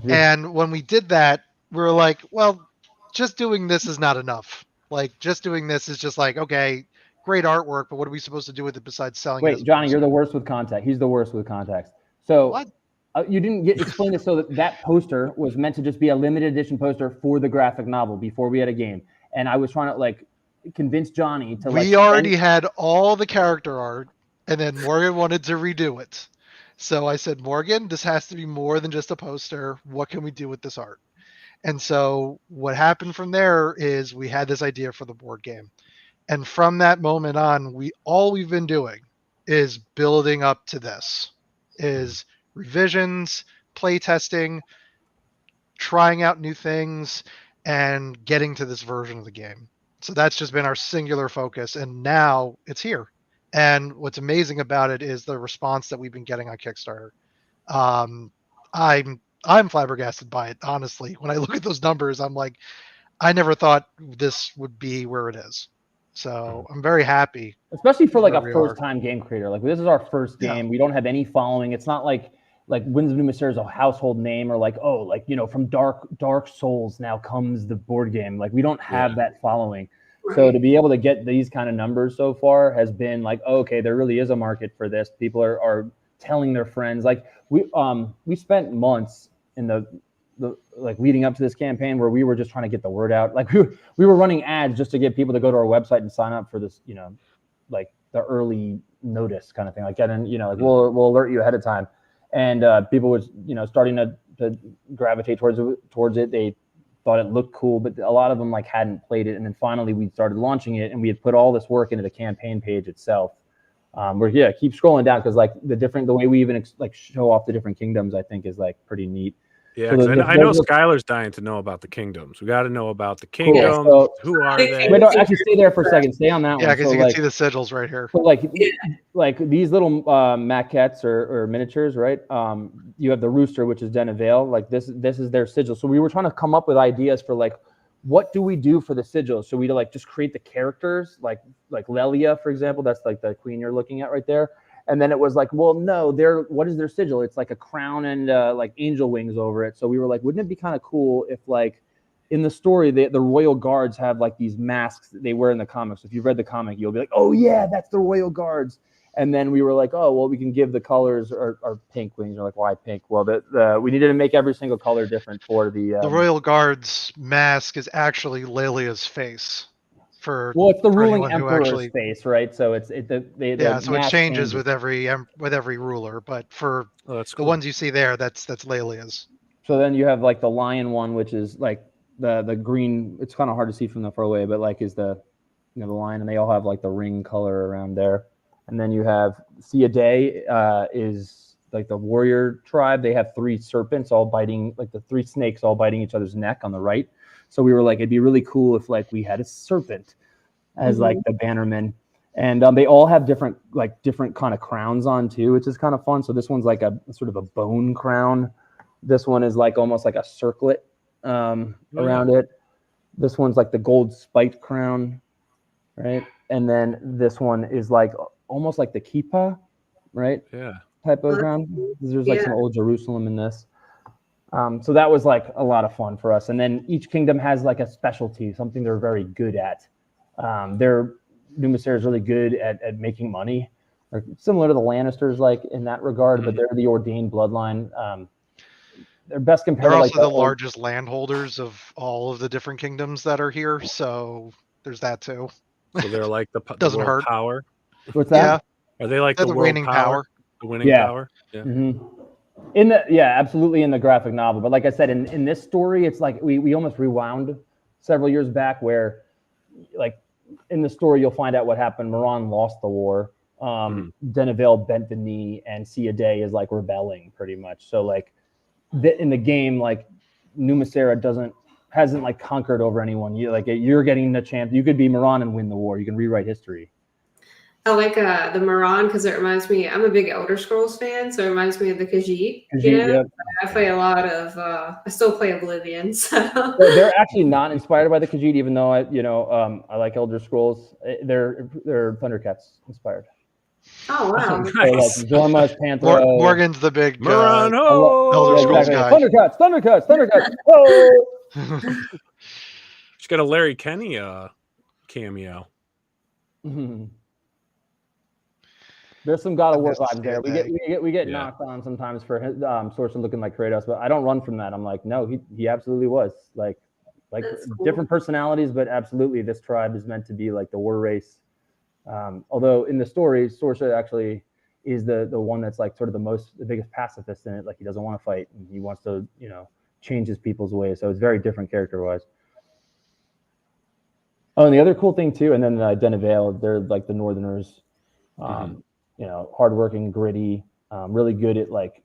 And when we did that, we were like, well, just doing this is not enough. Like just doing this is just like, okay, great artwork, but what are we supposed to do with it besides selling it? Wait, Johnny, you're the worst with context. He's the worst with context. So you didn't explain it so that poster was meant to just be a limited edition poster for the graphic novel before we had a game. And I was trying to like convince Johnny to We already had all the character art, and then Morgan wanted to redo it. So I said, Morgan, this has to be more than just a poster. What can we do with this art? And so what happened from there is we had this idea for the board game. And from that moment on, all we've been doing is building up to this, is revisions, play testing, trying out new things, and getting to this version of the game. So that's just been our singular focus, and now it's here. And what's amazing about it is the response that we've been getting on Kickstarter. I'm flabbergasted by it, honestly. When I look at those numbers, I'm like, I never thought this would be where it is. So I'm very happy. Especially for like a first-time game creator. Like this is our first game. Yeah. We don't have any following. It's not like Winds of Numa Sera is a household name, or like, oh, like, from Dark Souls now comes the board game. Like we don't have that following. Right. So to be able to get these kind of numbers so far has been like, oh, okay, there really is a market for this. People are telling their friends. Like we spent months in the like leading up to this campaign where we were just trying to get the word out. Like we were running ads just to get people to go to our website and sign up for this, like the early notice kind of thing. Like getting, like we'll alert you ahead of time. And people was, starting to gravitate towards it. They thought it looked cool, but a lot of them like hadn't played it. And then finally we started launching it, and we had put all this work into the campaign page itself. Keep scrolling down, because like the way we even like show off the different kingdoms, I think is like pretty neat. Yeah, So 'cause the I know those are- Skylar's dying to know about the kingdoms. We got to know about the Cool. kingdoms. So- Who are they? Wait, no, actually stay there for a second. Stay on that Yeah, one. because So, you can like, see the sigils right here. so like these little maquettes or miniatures, right? You have the rooster, which is Denevale. Like this is their sigil. So we were trying to come up with ideas for like, what do we do for the sigils? Should we like just create the characters, like Lelia, for example? That's like the queen you're looking at right there. And then it was like, well, no, what is their sigil? It's like a crown and like angel wings over it. So we were like, wouldn't it be kind of cool if like in the story, the royal guards have like these masks that they wear in the comics. If you've read the comic, you'll be like, oh yeah, that's the royal guards. And then we were like, oh, well, we can give the colors or pink wings. You're like, why pink? Well, we needed to make every single color different for the royal guard's mask is actually Lelia's face. Well, it's the ruling anyone who emperor's face, right? So so it changes with every ruler. But for the ones you see there, that's Lelia's. So then you have like the lion one, which is like the green. It's kind of hard to see from the far away, but like is the the lion, and they all have like the ring color around there. And then you have See a Day is like the warrior tribe. They have 3 serpents all biting, like the 3 snakes all biting each other's neck on the right. So we were like, it'd be really cool if like we had a serpent as like the bannerman. And they all have different kind of crowns on too, which is kind of fun. So this one's like a sort of a bone crown. This one is like almost like a circlet around it. This one's like the gold spiked crown, right? And then this one is like almost like the kippah, right? Yeah. Type of crown. There's like some old Jerusalem in this. So that was like a lot of fun for us. And then each kingdom has like a specialty, something they're very good at. Numa Sera is really good at making money. They're similar to the Lannisters, like in that regard, but they're the ordained bloodline. They're best compared. They're to also like the largest landholders of all of the different kingdoms that are here. So there's that too. So they're like the Doesn't world hurt. power. What's that? Are they like They're the the world reigning power? The winning power? Yeah. Absolutely in the graphic novel. But like I said, in this story, it's like we almost rewound several years back where like in the story, you'll find out what happened. Moran lost the war. Denevale bent the knee, and See a Day is like rebelling pretty much. So like in the game, like Numa Sera hasn't like conquered over anyone. You're getting the chance. You could be Moran and win the war. You can rewrite history. I like the Moran because it reminds me. I'm a big Elder Scrolls fan, so it reminds me of the Khajiit. Yep. I play a lot of. I still play Oblivion. So they're actually not inspired by the Khajiit, even though I like Elder Scrolls. They're Thundercats inspired. Oh wow! Nice. So like Zorma's Panthro. Morgan's the big Moran, Elder Scrolls guy. Thundercats. Oh! She's got a Larry Kenny cameo. There's some God of War vibes there. We get knocked on sometimes for Sorcerer looking like Kratos, but I don't run from that. I'm like, no, he absolutely was like cool. Different personalities, but absolutely this tribe is meant to be like the war race. Although in the story, Sorcerer actually is the one that's like sort of the biggest pacifist in it. Like he doesn't want to fight and he wants to change his people's ways. So it's very different character wise. Oh, and the other cool thing too, and then Denevale, they're like the Northerners. Hardworking, gritty, really good at like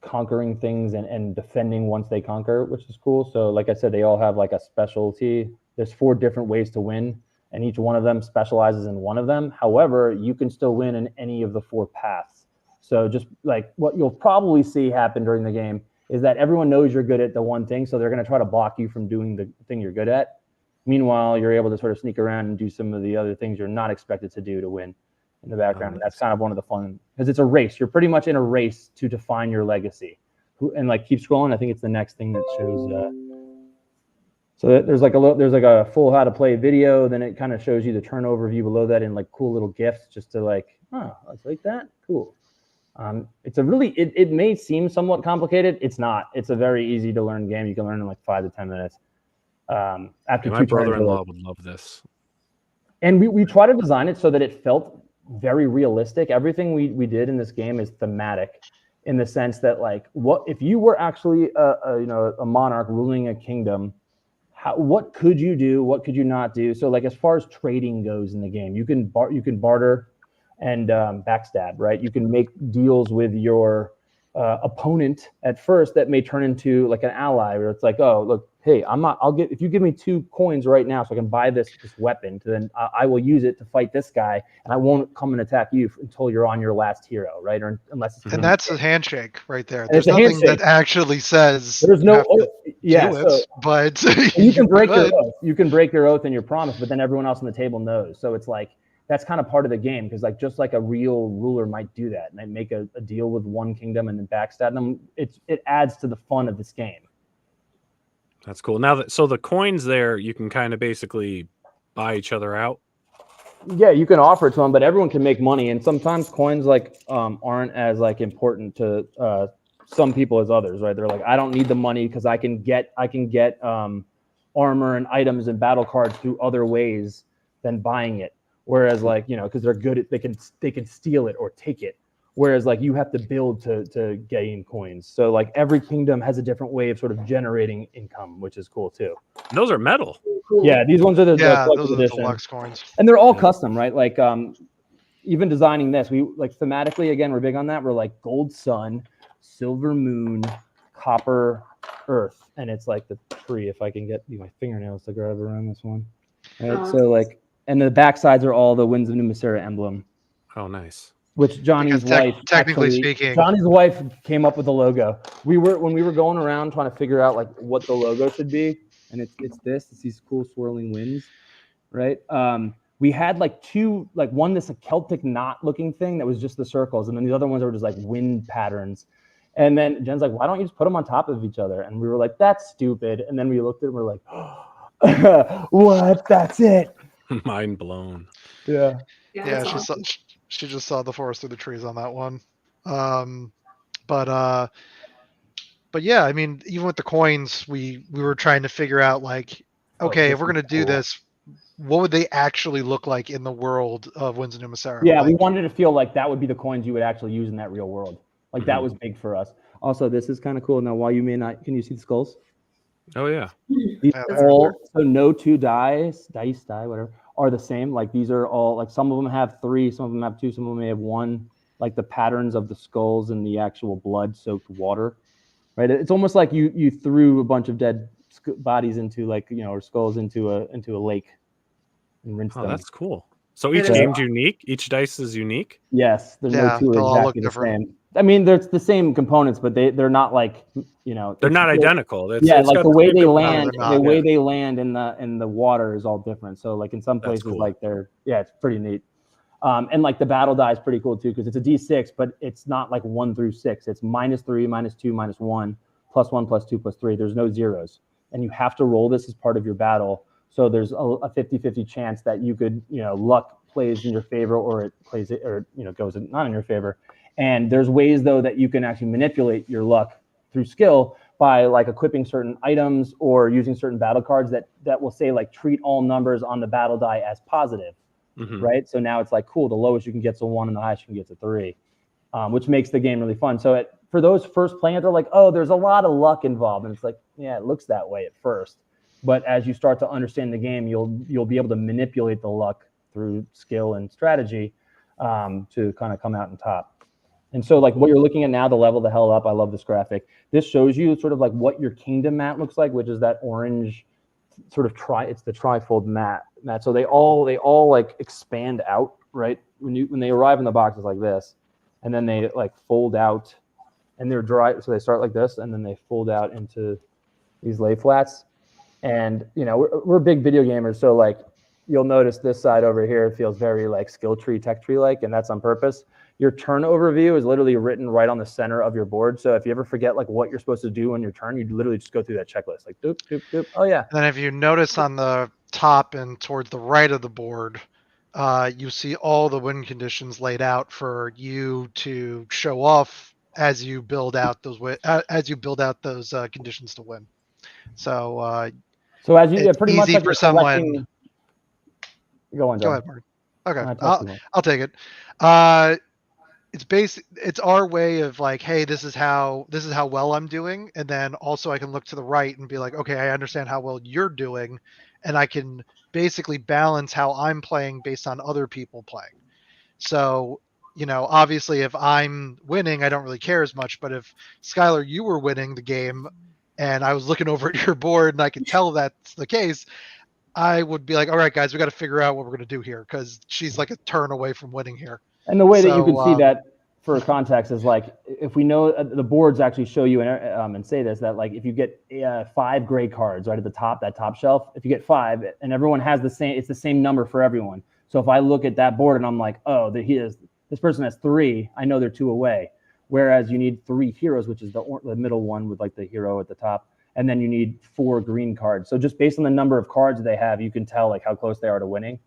conquering things and defending once they conquer, which is cool. So like I said, they all have like a specialty. There's 4 different ways to win, and each one of them specializes in one of them. However, you can still win in any of the 4 paths. So just like what you'll probably see happen during the game is that everyone knows you're good at the one thing, so they're going to try to block you from doing the thing you're good at. Meanwhile, you're able to sort of sneak around and do some of the other things you're not expected to do to win in the background. And that's kind of one of the fun, because it's a race. You're pretty much in a race to define your legacy. And like keep scrolling. I think it's the next thing that shows. So there's like a full how to play video. Then it kind of shows you the turnover view below that in like cool little GIFs just to like, it's like that. Cool. It's a really, it may seem somewhat complicated. It's not. It's a very easy to learn game. You can learn in like 5 to 10 minutes. After my brother-in-law would love this. And we try to design it so that it felt very realistic. Everything we did in this game is thematic in the sense that like, what if you were actually a monarch ruling a kingdom, what could you do? What could you not do? So like as far as trading goes in the game, you can barter and backstab, right? You can make deals with your opponent at first that may turn into like an ally, where it's like, oh, look, hey, if you give me 2 coins right now so I can buy this weapon, then I will use it to fight this guy, and I won't come and attack you until you're on your last hero, right? Or unless it's and that's a handshake right there. And There's nothing that actually says there's no do it, but you can break your oath. You can break your oath and your promise, but then everyone else on the table knows. So it's like that's kind of part of the game, because like just like a real ruler might do that, and they make a deal with one kingdom and then backstab them. It adds to the fun of this game. That's cool. Now that the coins there, you can kind of basically buy each other out. Yeah, you can offer it to them, but everyone can make money, and sometimes coins like aren't as like important to some people as others, right? They're like, I don't need the money because I can get armor and items and battle cards through other ways than buying it. Whereas like, because they're good at, they can steal it or take it. Whereas like you have to build to gain coins. So like every kingdom has a different way of sort of generating income, which is cool too. Those are metal. Yeah, these ones are the those are the edition. deluxe coins. And they're all custom, right? Like even designing this, we like thematically, again, we're big on that. We're like gold sun, silver moon, copper earth. And it's like the tree, if I can get my fingernails to grab around this one. Right. Oh. So like, and the back sides are all the Winds of Numa Sera emblem. Oh, nice. Which Johnny's wife, technically speaking, Johnny's wife came up with the logo. When we were going around trying to figure out like what the logo should be, and it's these cool swirling winds, right? We had like two, like one this Celtic knot looking thing that was just the circles, and then the other ones were just like wind patterns. And then Jen's like, why don't you just put them on top of each other? And we were like, that's stupid. And then we looked at it and we're like, oh, what? That's it. Mind blown. Yeah. Yeah, she just saw the forest through the trees on that one. But yeah, I mean, even with the coins, we were trying to figure out like, okay, if we're gonna do this, what would they actually look like in the world of Winds of Numa Sera? Yeah, like, we wanted to feel like that would be the coins you would actually use in that real world. Like that was big for us. Also, this is kind of cool. Now, while you may not, can you see the skulls? Oh yeah. These all, so no two dice, whatever, are the same. Like these are all like some of them have 3, some of them have 2, some of them may have 1. Like the patterns of the skulls and the actual blood-soaked water, right? It's almost like you threw a bunch of dead bodies into like or skulls into a lake and rinsed them. That's cool. So each game's unique. Each dice is unique. Yes, there's no two are exactly the same. I mean, there's the same components, but they're not like they're not identical. Like the way they land, way they land in the water is all different. So like in some places, like it's pretty neat. And like the battle die is pretty cool too because it's a D6, but it's not like 1 through 6. It's -3, -2, -1, +1, +2, +3. There's no zeros, and you have to roll this as part of your battle. So there's a 50-50 chance that you could luck plays in your favor or it plays it or goes not in your favor. And there's ways though that you can actually manipulate your luck through skill by like equipping certain items or using certain battle cards that will say like treat all numbers on the battle die as positive, right? So now it's like cool. The lowest you can get to 1 and the highest you can get to 3, which makes the game really fun. So for those first playing it, they're like, oh, there's a lot of luck involved, and it's like, yeah, it looks that way at first, but as you start to understand the game, you'll be able to manipulate the luck through skill and strategy to kind of come out on top. And so like what you're looking at now, the level the hell up, I love this graphic. This shows you sort of like what your kingdom mat looks like, which is that orange sort of it's the trifold mat. So they all like expand out, right? When they arrive in the box, it's like this, and then they like fold out, and they're dry. So they start like this, and then they fold out into these lay flats. And we're big video gamers, so like you'll notice this side over here feels very like skill tree, tech tree like, and that's on purpose. Your turn overview is literally written right on the center of your board. So if you ever forget like what you're supposed to do on your turn, you literally just go through that checklist, like doop, doop, doop. Oh yeah. And then if you notice on the top and towards the right of the board, you see all the win conditions laid out for you to show off as you build out those conditions to win. So as you pretty much like for someone. Go ahead, Mark. Okay, I'll take it. It's our way of like, hey, this is how well I'm doing, and then also I can look to the right and be like, okay, I understand how well you're doing, and I can basically balance how I'm playing based on other people playing. So you know, obviously if I'm winning, I don't really care as much. But if Skylar, you were winning the game and I was looking over at your board and I could tell that's the case, I would be like, all right, guys, we got to figure out what we're going to do here because she's like a turn away from winning here. And the way that you can see that for context is like, if we know the boards actually show you and say this, that like if you get 5 gray cards right at the top, that top shelf, if you get 5 and everyone has the same, it's the same number for everyone. So if I look at that board and I'm like, oh, this person has 3, I know they're 2 away. Whereas you need 3 heroes, which is the middle one with like the hero at the top. And then you need 4 green cards. So just based on the number of cards they have, you can tell like how close they are to winning.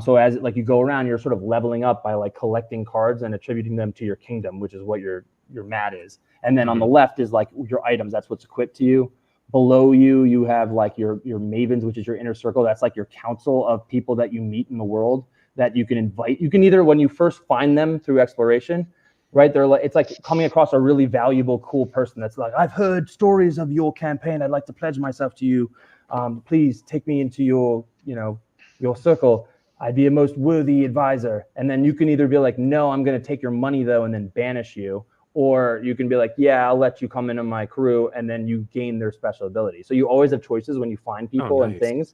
So as like you go around, you're sort of leveling up by like collecting cards and attributing them to your kingdom, which is what your mat is. And then on the left is like your items. That's what's equipped to you. Below you, you have like your mavens, which is your inner circle. That's like your council of people that you meet in the world that you can invite. You can either, when you first find them through exploration, right? They're like, it's like coming across a really valuable, cool person that's like, I've heard stories of your campaign. I'd like to pledge myself to you. Please take me into your circle. I'd be a most worthy advisor. And then you can either be like, no, I'm going to take your money though, and then banish you. Or you can be like, yeah, I'll let you come into my crew, and then you gain their special ability. So you always have choices when you find people and things.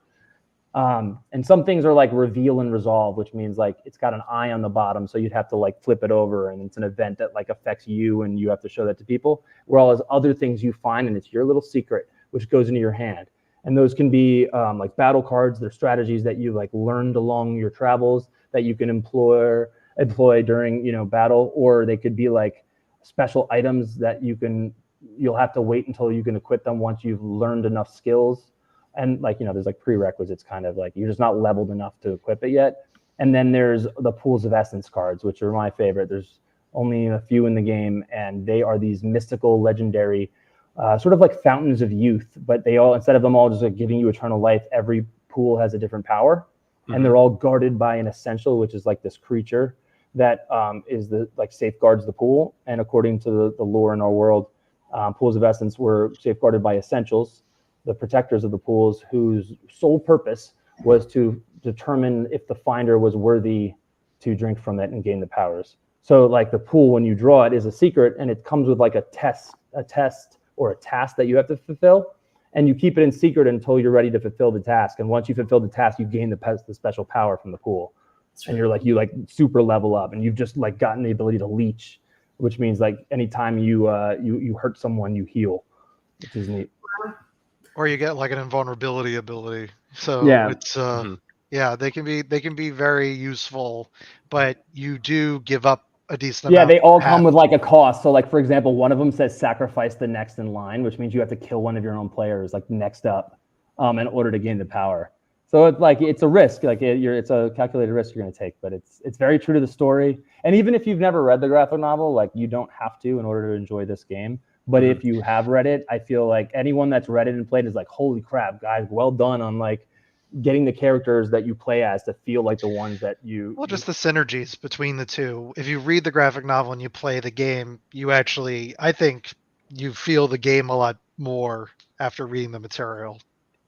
And some things are like reveal and resolve, which means like it's got an eye on the bottom, so you'd have to like flip it over, and it's an event that like affects you, and you have to show that to people. Whereas other things you find, and it's your little secret, which goes into your hand. And those can be like battle cards. They're strategies that you like learned along your travels that you can employ during battle, or they could be like special items that you'll have to wait until you can equip them once you've learned enough skills. And like, there's like prerequisites, kind of like you're just not leveled enough to equip it yet. And then there's the pools of essence cards, which are my favorite. There's only a few in the game, and they are these mystical, legendary, sort of like fountains of youth, but they all, instead of them all just like giving you eternal life, every pool has a different power, and they're all guarded by an essential, which is like this creature that is the like safeguards the pool. And according to the lore in our world, pools of essence were safeguarded by essentials, the protectors of the pools, whose sole purpose was to determine if the finder was worthy to drink from it and gain the powers. So like the pool, when you draw it, is a secret, and it comes with like a test or a task that you have to fulfill, and you keep it in secret until you're ready to fulfill the task. And once you fulfill the task, you gain the special power from the pool. And you're like, you super level up, and you've just like gotten the ability to leech, which means like anytime you hurt someone, you heal, which is neat. Or you get like an invulnerability ability. So yeah, it's yeah, they can be very useful, but you do give up a decent amount. Yeah, they all come with like a cost. So like, for example, one of them says sacrifice the next in line, which means you have to kill one of your own players like next up in order to gain the power. So it's like, it's a risk, like it's a calculated risk you're going to take, but it's very true to the story. And even if you've never read the graphic novel, like you don't have to in order to enjoy this game. But if you have read it, I feel like anyone that's read it and played is like, holy crap, guys, well done on like getting the characters that you play as to feel like the ones that you... Well, just the synergies between the two. If you read the graphic novel and you play the game, you actually, I think you feel the game a lot more after reading the material.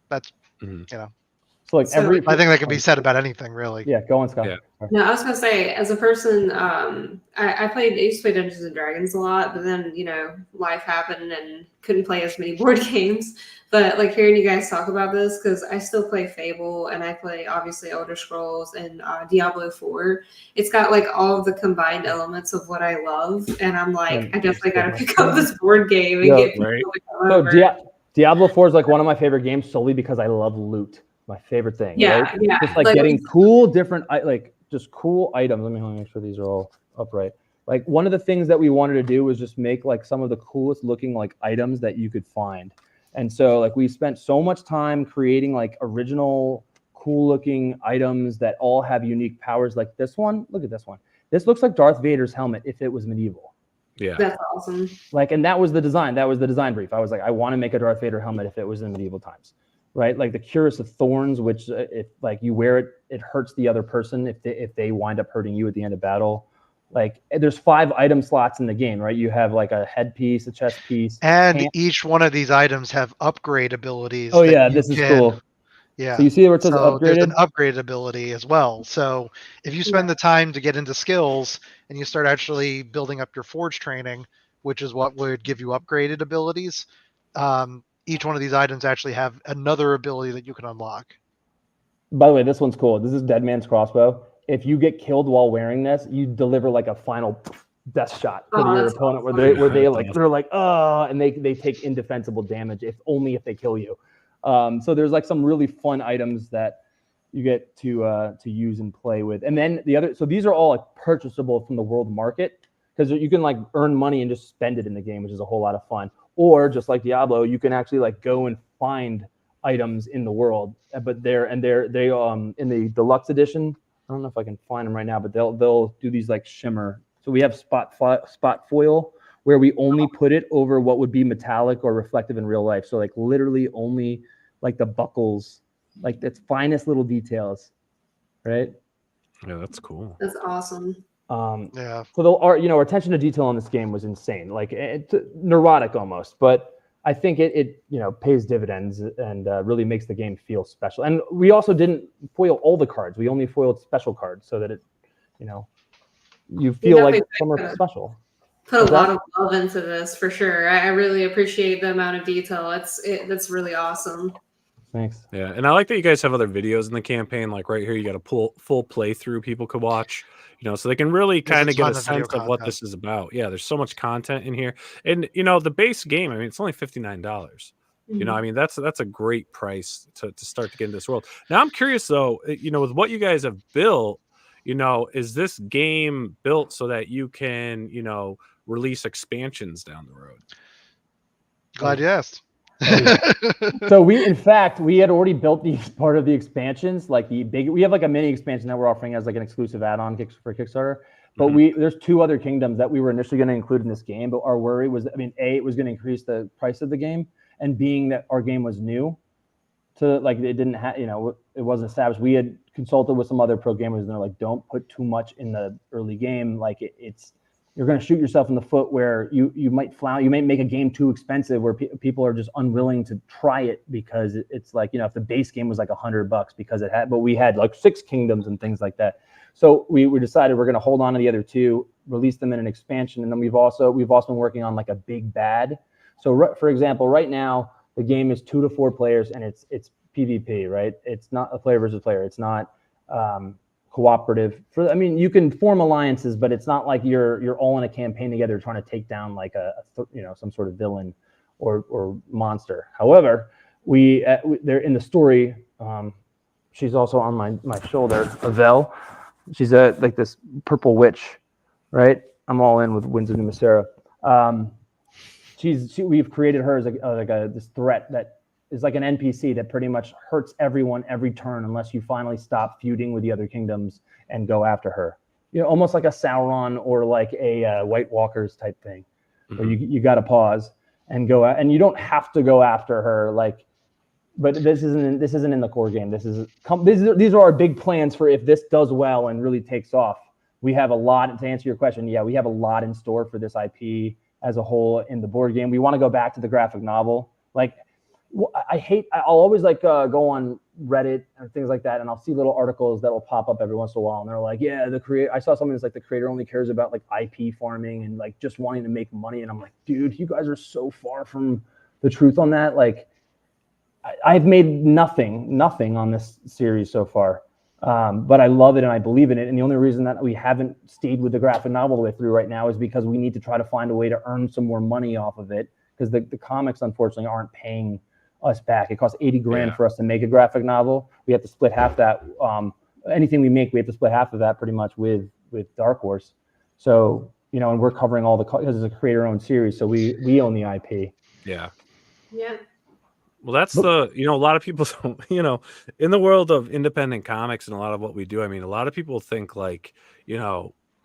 That's, So like I think that can be said about anything, really. Yeah, go on, Scott. Yeah. No, I was gonna say, as a person, I used to play Dungeons and Dragons a lot, but then life happened and couldn't play as many board games. But like hearing you guys talk about this, because I still play Fable and I play obviously Elder Scrolls and Diablo 4. It's got like all of the combined elements of what I love, and I'm like, I definitely gotta pick up this board game and get people to come over. Diablo 4 is like one of my favorite games solely because I love loot. My favorite thing. Yeah, right? yeah. Just like getting cool, different, like just cool items. Let me make sure these are all upright. Like one of the things that we wanted to do was just make like some of the coolest looking like items that you could find. And so like we spent so much time creating like original cool looking items that all have unique powers. Like this one, look at this one. This looks like Darth Vader's helmet if it was medieval. Yeah. That's awesome. Like, and that was the design. That was the design brief. I was like, I want to make a Darth Vader helmet if it was in medieval times. Right, like the Cuirass of Thorns, which if like you wear it, it hurts the other person if they wind up hurting you at the end of battle. Like there's 5 item slots in the game, right? You have like a headpiece, a chest piece, and each one of these items have upgrade abilities. Oh yeah, this is cool. Yeah. So you see where it says So there's an upgraded? upgrade ability as well. So if you spend the time to get into skills and you start actually building up your forge training, which is what would give you upgraded abilities, each one of these items actually have another ability that you can unlock. By the way, this one's cool. This is Dead Man's Crossbow. If you get killed while wearing this, you deliver like a final death shot to your opponent, where they're like, oh, and they take indefensible damage if they kill you. So there's like some really fun items that you get to use and play with. And then so these are all like purchasable from the world market, because you can like earn money and just spend it in the game, which is a whole lot of fun. Or just like Diablo, you can actually like go and find items in the world, but they in the deluxe edition. I don't know if I can find them right now, but they'll do these like shimmer. So we have spot foil, where we only put it over what would be metallic or reflective in real life. So like literally only like the buckles, like that's finest little details, right? Yeah, that's cool. That's awesome. Yeah. So our attention to detail on this game was insane, like neurotic almost, but I think it pays dividends and really makes the game feel special. And we also didn't foil all the cards. We only foiled special cards so that it, you feel like some are special. Put a lot of love into this for sure. I really appreciate the amount of detail. That's really awesome. Thanks. Yeah, and I like that you guys have other videos in the campaign. Like right here, you got a full playthrough people could watch. So they can really kind of get a sense of what this is about. Yeah, there's so much content in here, and the base game. I mean, it's only $59. I mean, that's a great price to start to get in this world. Now, I'm curious though. With what you guys have built, is this game built so that you can release expansions down the road? Glad you asked. So we had already built these part of the expansions, like we have like a mini expansion that we're offering as like an exclusive add-on for Kickstarter. But there's 2 other kingdoms that we were initially going to include in this game, but our worry was, A, it was going to increase the price of the game, and being that our game was new, to like it didn't have, it wasn't established. We had consulted with some other pro gamers, and they're like, don't put too much in the early game, like you're going to shoot yourself in the foot where you might make a game too expensive where people are just unwilling to try it, because it's like, if the base game was like $100 because but we had like 6 kingdoms and things like that. So we decided we're going to hold on to the other 2, release them in an expansion. And then we've also been working on like a big bad. So for example, right now the game is 2 to 4 players and it's PvP, right? It's not a player versus player. It's not, cooperative. You can form alliances, but it's not like you're all in a campaign together trying to take down like some sort of villain or monster. However, they're in the story. She's also on my shoulder, Avel. She's like this purple witch, right? I'm all in with Winds of Numa Sera. We've created her as this threat that is like an NPC that pretty much hurts everyone every turn unless you finally stop feuding with the other kingdoms and go after her. Almost like a Sauron or like a White Walkers type thing. Where you got to pause and go out, and you don't have to go after her. But this isn't in the core game. These are our big plans for if this does well and really takes off. We have a lot to answer your question. Yeah, we have a lot in store for this IP as a whole in the board game. We want to go back to the graphic novel. I'll always go on Reddit and things like that, and I'll see little articles that'll pop up every once in a while, and they're like, yeah, I saw something that's like the creator only cares about like IP farming and like just wanting to make money, and I'm like, dude, you guys are so far from the truth on that. Like, I've made nothing on this series so far, but I love it and I believe in it, and the only reason that we haven't stayed with the graphic novel the way through right now is because we need to try to find a way to earn some more money off of it, because the comics unfortunately aren't paying us back. It costs $80,000 for us to make a graphic novel. We have to split half that. Anything we make, we have to split half of that pretty much with Dark Horse. So and we're covering all because it's a creator-owned series, so we own the IP. Yeah. Yeah. Well, that's a lot of people don't, in the world of independent comics and a lot of what we do. I mean, a lot of people think like,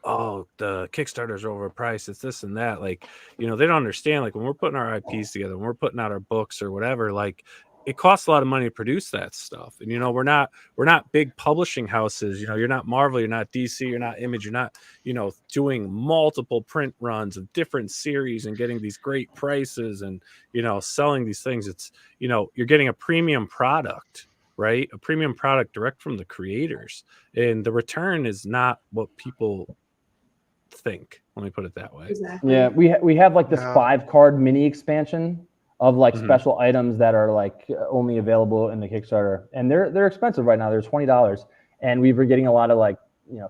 oh, the Kickstarters are overpriced, it's this and that. Like, they don't understand, like when we're putting our IPs together, when we're putting out our books or whatever, like it costs a lot of money to produce that stuff. And, we're not big publishing houses, you're not Marvel, you're not DC, you're not Image, you're not, doing multiple print runs of different series and getting these great prices and, selling these things. It's, you're getting a premium product, right? A premium product direct from the creators, and the return is not what people think. Let me put it that way. Exactly. Yeah, we have like this 5-card mini expansion of like special items that are like only available in the Kickstarter, and they're expensive right now. They're $20, and we were getting a lot of like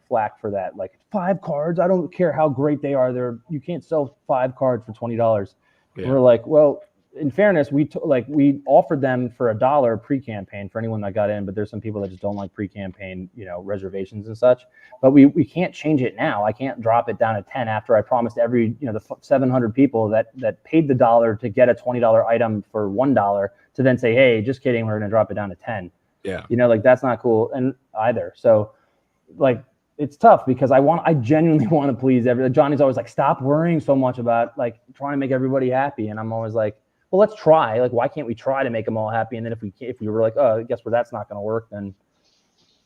flack for that. Like 5 cards, I don't care how great they are. You can't sell 5 cards for $20. Yeah. We're like, well, in fairness, we offered them for $1 pre-campaign for anyone that got in, but there's some people that just don't like pre-campaign, reservations and such. But we can't change it now. I can't drop it down to 10 after I promised every, the 700 people that paid the $1 to get a $20 item for $1 to then say, hey, just kidding, we're going to drop it down to 10. Yeah. That's not cool and either. So like, it's tough because I genuinely want to please everyone. Johnny's always like, stop worrying so much about like trying to make everybody happy. And I'm always like, well, let's try. Like, why can't we try to make them all happy? And then if we were like, oh, guess what, that's not going to work, then,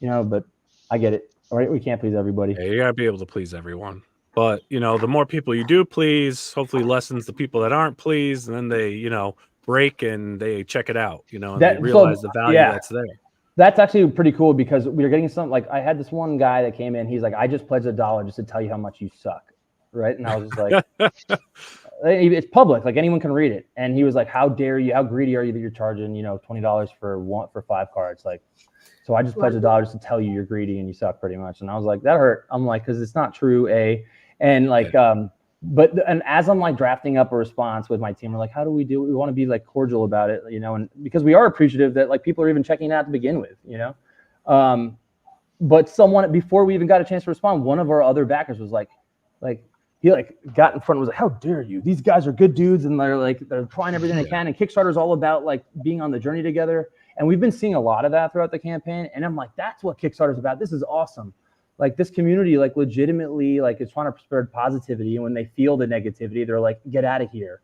but I get it. All right, we can't please everybody. Yeah, you gotta be able to please everyone. But the more people you do please, hopefully lessens the people that aren't pleased, and then they, break and they check it out, and they realize the value that's there. That's actually pretty cool because we were getting some, like, I had this one guy that came in, he's like, I just pledged $1 just to tell you how much you suck. Right. And I was just like, it's public, like anyone can read it. And he was like, how dare you, how greedy are you that you're charging, $20 for 5 cards? Like, so I just pledged $1 just to tell you you're greedy and you suck pretty much. And I was like, that hurt. I'm like, cause it's not true. And like, and as I'm like drafting up a response with my team, we're like, how do we do it? We want to be like cordial about it, and because we are appreciative that like people are even checking it out to begin with, but someone, before we even got a chance to respond, one of our other backers was like, he like got in front and was like, how dare you? These guys are good dudes and they're trying everything they can. And Kickstarter is all about like being on the journey together. And we've been seeing a lot of that throughout the campaign. And I'm like, that's what Kickstarter is about. This is awesome. Like this community, like legitimately, like is trying to spread positivity. And when they feel the negativity, they're like, get out of here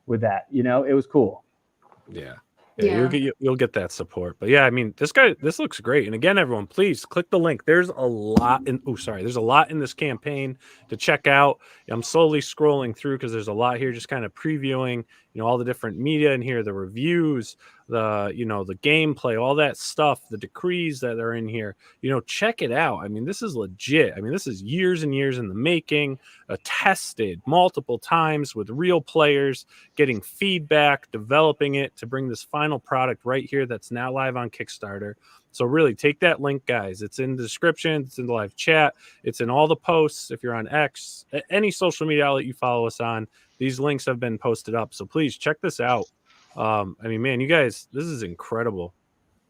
with that. It was cool. Yeah. You'll get that support. But yeah, I mean, this looks great. And again, everyone, please click the link. There's a lot there's a lot in this campaign to check out. I'm slowly scrolling through because there's a lot here, just kind of previewing, all the different media in here, the reviews, the gameplay, all that stuff, the decrees that are in here. Check it out. I mean, this is legit. I mean, this is years and years in the making, tested multiple times with real players, getting feedback, developing it to bring this final product right here that's now live on Kickstarter. So really take that link, guys. It's in the description. It's in the live chat. It's in all the posts. If you're on X, any social media outlet you follow us on, these links have been posted up. So please check this out. I mean, man, you guys, this is incredible.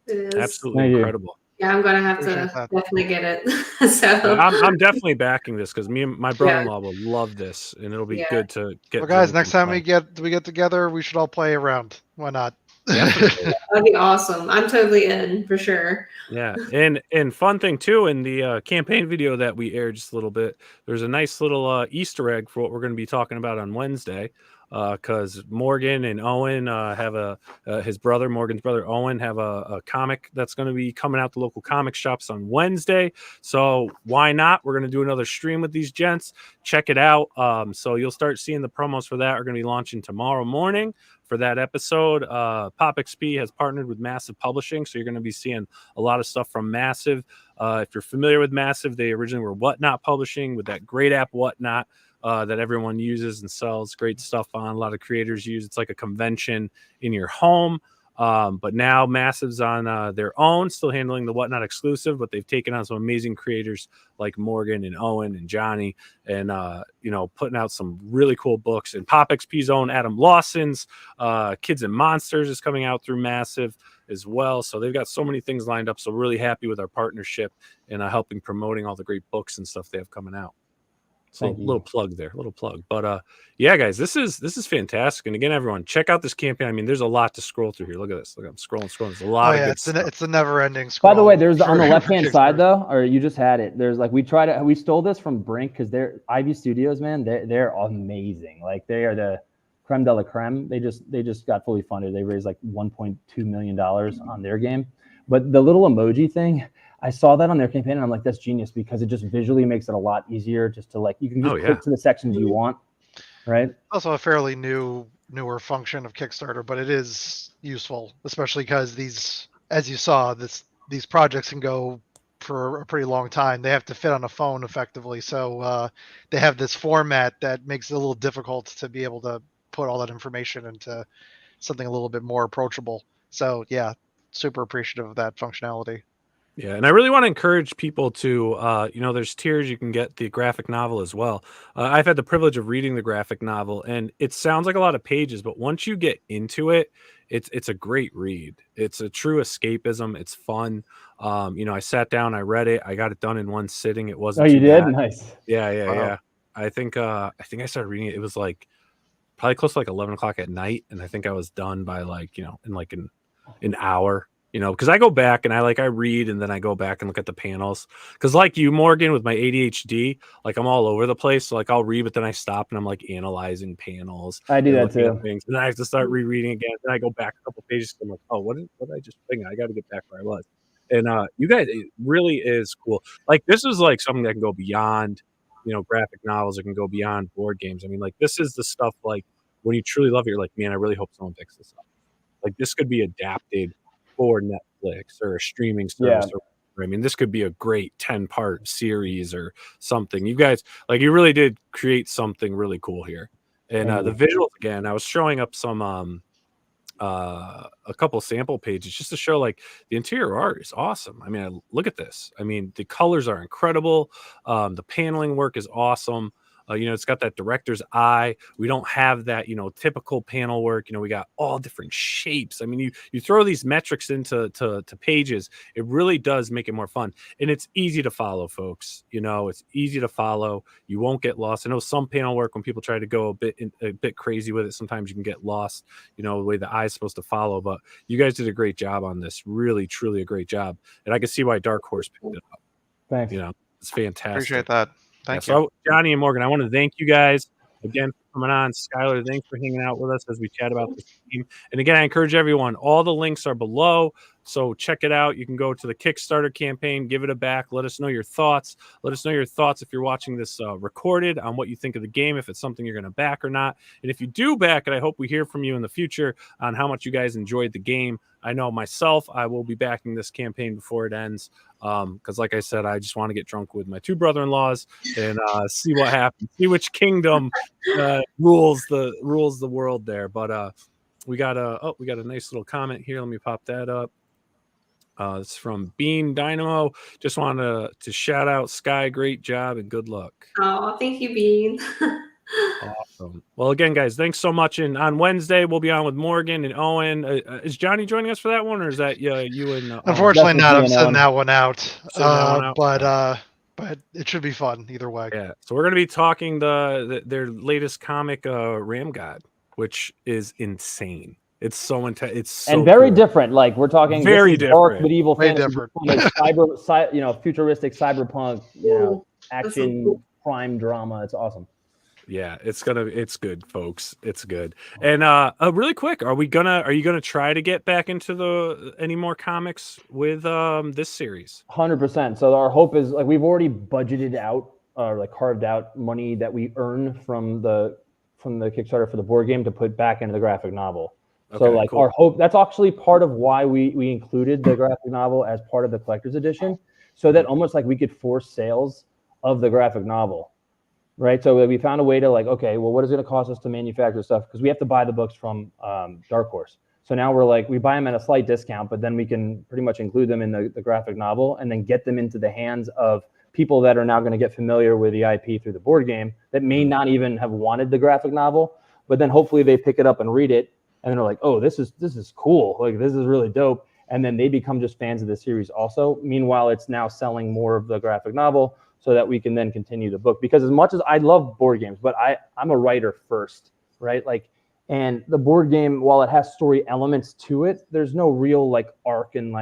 It is. Absolutely incredible. Yeah, I'm gonna have to definitely get it. So I'm definitely backing this because me and my brother-in-law will love this, and it'll be good to get. Well, guys, next time we get together, we should all play around. Why not? That'd be awesome. I'm totally in for sure. Yeah, and fun thing too, in the campaign video that we aired just a little bit, there's a nice little Easter egg for what we're going to be talking about on Wednesday. Because Morgan and Owen have his brother, Morgan's brother Owen, have a comic that's going to be coming out the local comic shops on Wednesday. So why not? We're going to do another stream with these gents. Check it out. So you'll start seeing the promos for that are going to be launching tomorrow morning for that episode. Pop XP has partnered with Massive Publishing, so you're going to be seeing a lot of stuff from Massive. If you're familiar with Massive, they originally were Whatnot Publishing with that great app Whatnot. That everyone uses and sells great stuff on. A lot of creators use. It's like a convention in your home. But now Massive's on their own, still handling the Whatnot exclusive, but they've taken on some amazing creators like Morgan and Owen and Johnny, and putting out some really cool books. And Pop XP's own Adam Lawson's Kids and Monsters is coming out through Massive as well. So they've got so many things lined up. So really happy with our partnership and helping promoting all the great books and stuff they have coming out. So a little plug there, But yeah, guys, this is fantastic. And again, everyone, check out this campaign. I mean, there's a lot to scroll through here. Look at this. Look, I'm scrolling. There's a lot of good stuff. It's a never-ending scroll. By the way, there's on the left-hand side though, or you just had it. There's like we stole this from Brink because they're Ivy Studios, man. They're amazing. Like they are the creme de la creme. They just got fully funded. They raised like $1.2 million on their game. But the little emoji thing, I saw that on their campaign and I'm like, that's genius because it just visually makes it a lot easier just to like, you can just click to the sections you want, right? Also a fairly newer function of Kickstarter, but it is useful, especially because these as you saw, these projects can go for a pretty long time. They have to fit on a phone effectively, so they have this format that makes it a little difficult to be able to put all that information into something a little bit more approachable. So yeah, super appreciative of that functionality. Yeah, and I really want to encourage people to, there's tiers you can get the graphic novel as well. I've had the privilege of reading the graphic novel, and it sounds like a lot of pages, but once you get into it, it's a great read. It's a true escapism. It's fun. I sat down, I read it, I got it done in one sitting. It wasn't. Oh, you too did? bad. Nice. Yeah, yeah, Wow. yeah. I think I started reading it. It was like probably close to like 11 o'clock at night, and I think I was done by in an hour. Because I go back and I read and then I go back and look at the panels. Because like you, Morgan, with my ADHD, like I'm all over the place. So like I'll read, but then I stop and I'm like analyzing panels. I do that looking at too. things. And then I have to start rereading again. Then I go back a couple pages. And I'm like, oh, what did I just think? I got to get back where I was. And you guys, it really is cool. Like this is like something that can go beyond, graphic novels. It can go beyond board games. I mean, like this is the stuff like when you truly love it, you're like, man, I really hope someone picks this up. Like this could be adapted for Netflix or a streaming service. I mean, this could be a great 10-part series or something. You guys, you really did create something really cool here. And the visuals, again, I was showing up some a couple sample pages just to show like the interior art is awesome. I mean, look at this. I mean, the colors are incredible. The paneling work is awesome. It's got that director's eye. We don't have that, typical panel work. We got all different shapes. I mean, you throw these metrics into pages, it really does make it more fun. And it's easy to follow, folks. It's easy to follow. You won't get lost. I know some panel work, when people try to go a bit crazy with it, sometimes you can get lost, the way the eye is supposed to follow. But you guys did a great job on this. Really, truly a great job. And I can see why Dark Horse picked it up. Thanks. It's fantastic. Appreciate that. Thank you. So, Johnny and Morgan, I want to thank you guys again for coming on. Skylar, thanks for hanging out with us as we chat about this game. And again, I encourage everyone, all the links are below. So check it out. You can go to the Kickstarter campaign, give it a back. Let us know your thoughts. Let us know your thoughts if you're watching this recorded on what you think of the game, if it's something you're going to back or not. And if you do back it, I hope we hear from you in the future on how much you guys enjoyed the game. I know myself, I will be backing this campaign before it ends. Because like I said, I just want to get drunk with my two brother-in-laws and see what happens, see which kingdom rules the world there. But we got a nice little comment here. Let me pop that up. It's from Bean Dynamo. Just wanted to shout out Sky. Great job and good luck. Oh, thank you, Bean. Awesome. Well, again, guys, thanks so much. And on Wednesday, we'll be on with Morgan and Owen. Is Johnny joining us for that one, or is that you and? Unfortunately, not. I'm sending that one out. But it should be fun either way. Yeah. So we're going to be talking their latest comic, Ram God, which is insane. It's so intense. It's so and very cool. different. Like we're talking very different, dark medieval very fantasy, different. Like futuristic cyberpunk, action cool. crime drama. It's awesome. Yeah, it's good, folks. It's good. And really quick, are you gonna try to get back into any more comics with this series? 100%. So our hope is we've already budgeted out carved out money that we earn from the Kickstarter for the board game to put back into the graphic novel. So cool. Our hope, that's actually part of why we included the graphic novel as part of the collector's edition, so that almost we could force sales of the graphic novel, right? So we found a way to okay, well, what is it going to cost us to manufacture stuff? Because we have to buy the books from Dark Horse. So now we're we buy them at a slight discount, but then we can pretty much include them in the graphic novel and then get them into the hands of people that are now going to get familiar with the IP through the board game that may not even have wanted the graphic novel, but then hopefully they pick it up and read it. And they're like, oh, this is cool. This is really dope. And then they become just fans of the series also. Meanwhile, it's now selling more of the graphic novel so that we can then continue the book. Because as much as I love board games, but I'm a writer first, right? And the board game, while it has story elements to it, there's no real arc and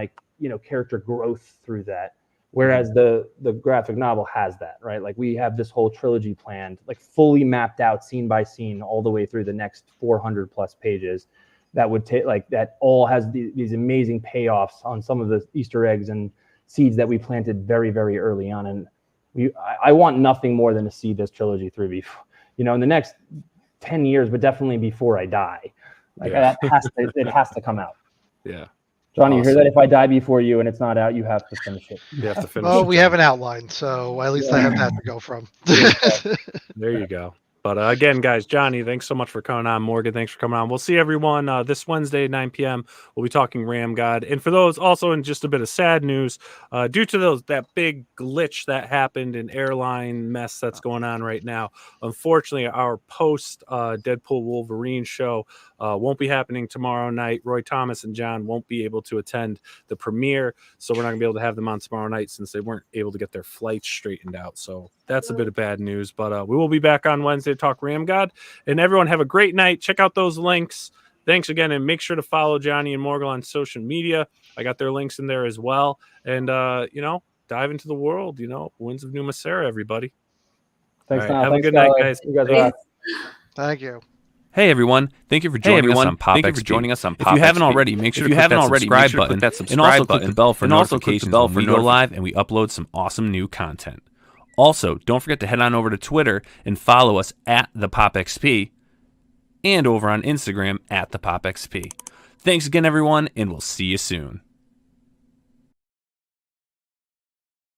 character growth through that. Whereas the graphic novel has that, right? We have this whole trilogy planned, fully mapped out scene by scene all the way through the next 400 plus pages. That would take that all has these amazing payoffs on some of the Easter eggs and seeds that we planted very, very early on. And I want nothing more than to see this trilogy through before, in the next 10 years, but definitely before I die. It has to come out. Yeah. Johnny, you hear that? If I die before you and it's not out, you have to finish it. You have to finish Well, it. we have an outline, so at least I have that to go from. There you go. But again, guys, Johnny, thanks so much for coming on. Morgan, thanks for coming on. We'll see everyone this Wednesday at 9 p.m. We'll be talking Ram God. And for those also in just a bit of sad news, due to that big glitch that happened in airline mess that's going on right now, unfortunately, our post Deadpool Wolverine show won't be happening tomorrow night. Roy Thomas and John won't be able to attend the premiere, so we're not going to be able to have them on tomorrow night since they weren't able to get their flights straightened out. So that's a bit of bad news, but we will be back on Wednesday to talk Ram God. And everyone have a great night. Check out those links. Thanks again, and make sure to follow Johnny and Morgan on social media. I got their links in there as well. And, dive into the world, Winds of Numa Sera, everybody. Thanks, right, have a good night, guys. You guys are Thank you. Hey everyone! Thank you for joining us on Pop XP. If you haven't already, make sure to click that subscribe button, and also click the bell for notifications when we go live and we upload some awesome new content. Also, don't forget to head on over to Twitter and follow us at the Pop XP, and over on Instagram at the Pop XP. Thanks again, everyone, and we'll see you soon.